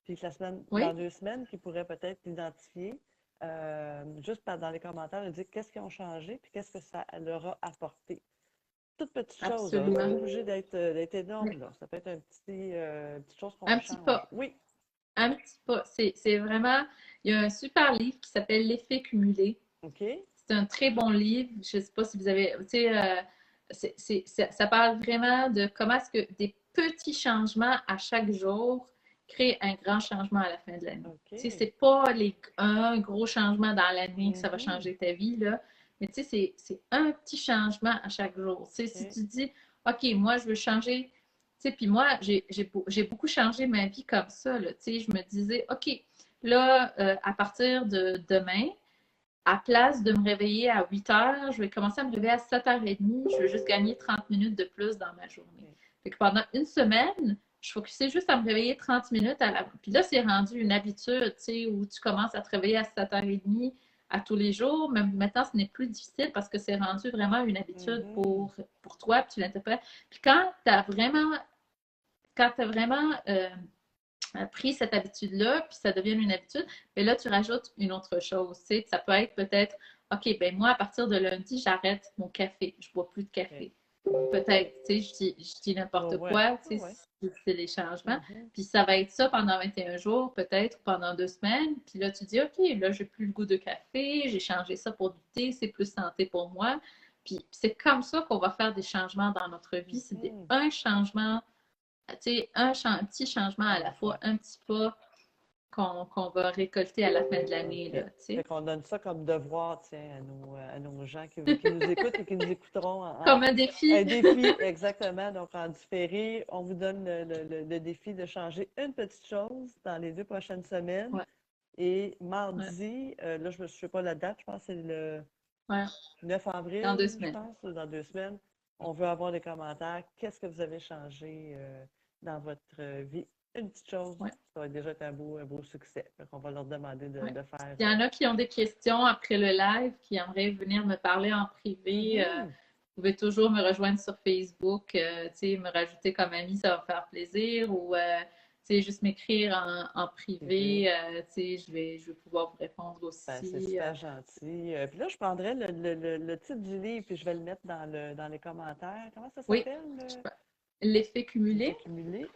puis que dans oui, 2 semaines, qui pourrait peut-être l'identifier, juste dans les commentaires, de dire qu'est-ce qu'ils ont changé, puis qu'est-ce que ça leur a apporté. Toute petite chose, là. C'est pas absolument. obligé d'être énorme, Oui. là. Ça peut être petite chose qu'on Un petit change. pas. Oui. Un petit pas. C'est vraiment. Il y a un super livre qui s'appelle L'effet cumulé. OK? C'est un très bon livre. Je ne sais pas si vous avez. Tu sais, ça parle vraiment de comment est-ce que des petits changements à chaque jour créent un grand changement à la fin de l'année. Tu sais, OK. c'est pas un gros changement dans l'année que ça va Mhm. changer ta vie, là. Mais tu sais, c'est un petit changement à chaque jour. Tu sais, si OK. tu dis, OK, moi, je veux changer. Tu sais, puis moi, j'ai beaucoup changé ma vie comme ça, là. Tu sais, je me disais, OK, là, à partir de demain, à place de me réveiller à 8 heures, je vais commencer à me réveiller à 7h30. Je vais juste gagner 30 minutes de plus dans ma journée. OK. Fait que pendant une semaine, je focusais juste à me réveiller 30 minutes. Puis là, c'est rendu une habitude, tu sais, où tu commences à te réveiller à 7h30 à tous les jours. Même maintenant, ce n'est plus difficile parce que c'est rendu vraiment une habitude Mhm. pour toi, puis tu l'interprètes. Puis quand tu as vraiment pris cette habitude-là, puis ça devient une habitude, mais là, tu rajoutes une autre chose. Tu sais, ça peut être peut-être, OK, ben moi, à partir de lundi, j'arrête mon café. Je ne bois plus de OK. café. Peut-être, tu sais, je dis Ouais, n'importe ouais. quoi, Ouais, tu sais, ouais. c'est les changements. Mhm. Puis ça va être ça pendant 21 jours, peut-être pendant 2 semaines. Puis là, tu dis, OK, là, j'ai plus le goût de café, j'ai changé ça pour du thé, c'est plus santé pour moi. Puis c'est comme ça qu'on va faire des changements dans notre vie. C'est Mhm. un changement, tu sais, un petit changement À à la la fois, fois. un petit pas qu'on va récolter à la fin de l'année, OK. là, tu Fait sais. qu'on donne ça comme devoir, tiens, à nos gens qui nous écoutent et qui nous écouteront Comme un un défi. défi, exactement. Donc, en différé, on vous donne le défi de changer une petite chose dans les 2 prochaines semaines. Ouais, Et ouais, mardi, là, je ne sais pas la date, je pense que c'est le ouais. 9 Dans deux avril, je semaines. pense, ou dans 2 semaines. On veut avoir des commentaires. Qu'est-ce que vous avez changé dans votre vie? Une petite chose, Ouais, ça va déjà être un beau succès. Donc, on va leur demander de, ouais. de faire. Il y en a qui ont des questions après le live, qui aimeraient venir me parler en privé. Mhm. Vous pouvez toujours me rejoindre sur Facebook, tu sais, me rajouter comme ami, ça va me faire plaisir. Ou, tu sais, juste m'écrire en Privé. privé, tu sais, je vais pouvoir vous répondre Ben, c'est aussi. super gentil. Puis là, je prendrais le titre du livre puis je vais le mettre dans les commentaires. Comment ça Oui, s'appelle? l'effet L'effet cumulé. cumulé.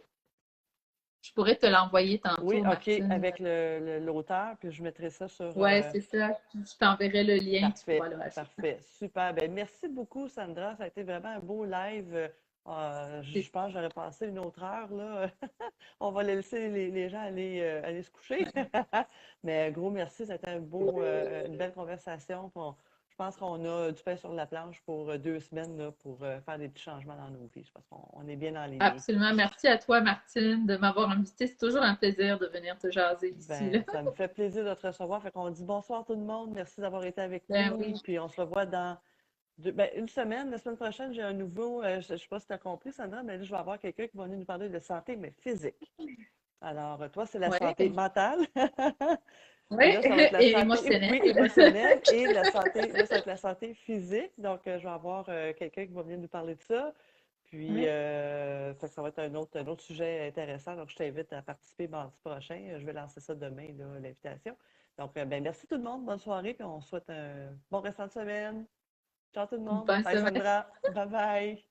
Je pourrais te l'envoyer Oui, tantôt, OK, Martine. avec l'auteur, puis je mettrai ça sur... Ouais, c'est ça. Je t'enverrai le lien, tu pourras parfait, le rajouter. parfait, super. Ben, merci beaucoup, Sandra. Ça a été vraiment un beau live. Je pense que j'aurais passé une autre heure, là. On va laisser les gens aller se coucher. Ouais. Mais gros merci, c'était une belle conversation. Je pense qu'on a du pain sur la planche pour 2 semaines là, pour faire des petits changements dans nos vies. Je pense qu'on est bien aligné. Absolument. Merci à toi, Martine, de m'avoir invitée. C'est toujours un plaisir de venir te jaser ici, là. Ben, ça me fait plaisir de te recevoir. Fait qu'on dit bonsoir tout le monde. Merci d'avoir été avec Ben oui. nous. Puis on se revoit dans une semaine. La semaine prochaine, j'ai un nouveau. Je ne sais pas si tu as compris, Sandra, mais là, je vais avoir quelqu'un qui va venir nous parler de santé, mais physique. Alors, toi, c'est la santé Ouais. mentale. Puis Ouais. là, ça va être la Et santé, émotionnelle. oui, émotionnelle et la santé, là, ça va être la santé physique. Donc, je vais avoir quelqu'un qui va venir nous parler de ça. Puis, Ouais. fait que ça va être un autre sujet intéressant. Donc, je t'invite à participer mardi prochain. Je vais lancer ça demain, là, l'invitation. Donc, ben, merci tout le monde. Bonne soirée. Puis, on souhaite un bon restant de semaine. Ciao tout le monde. Bonne Bye, semaine. Sandra. Bye bye.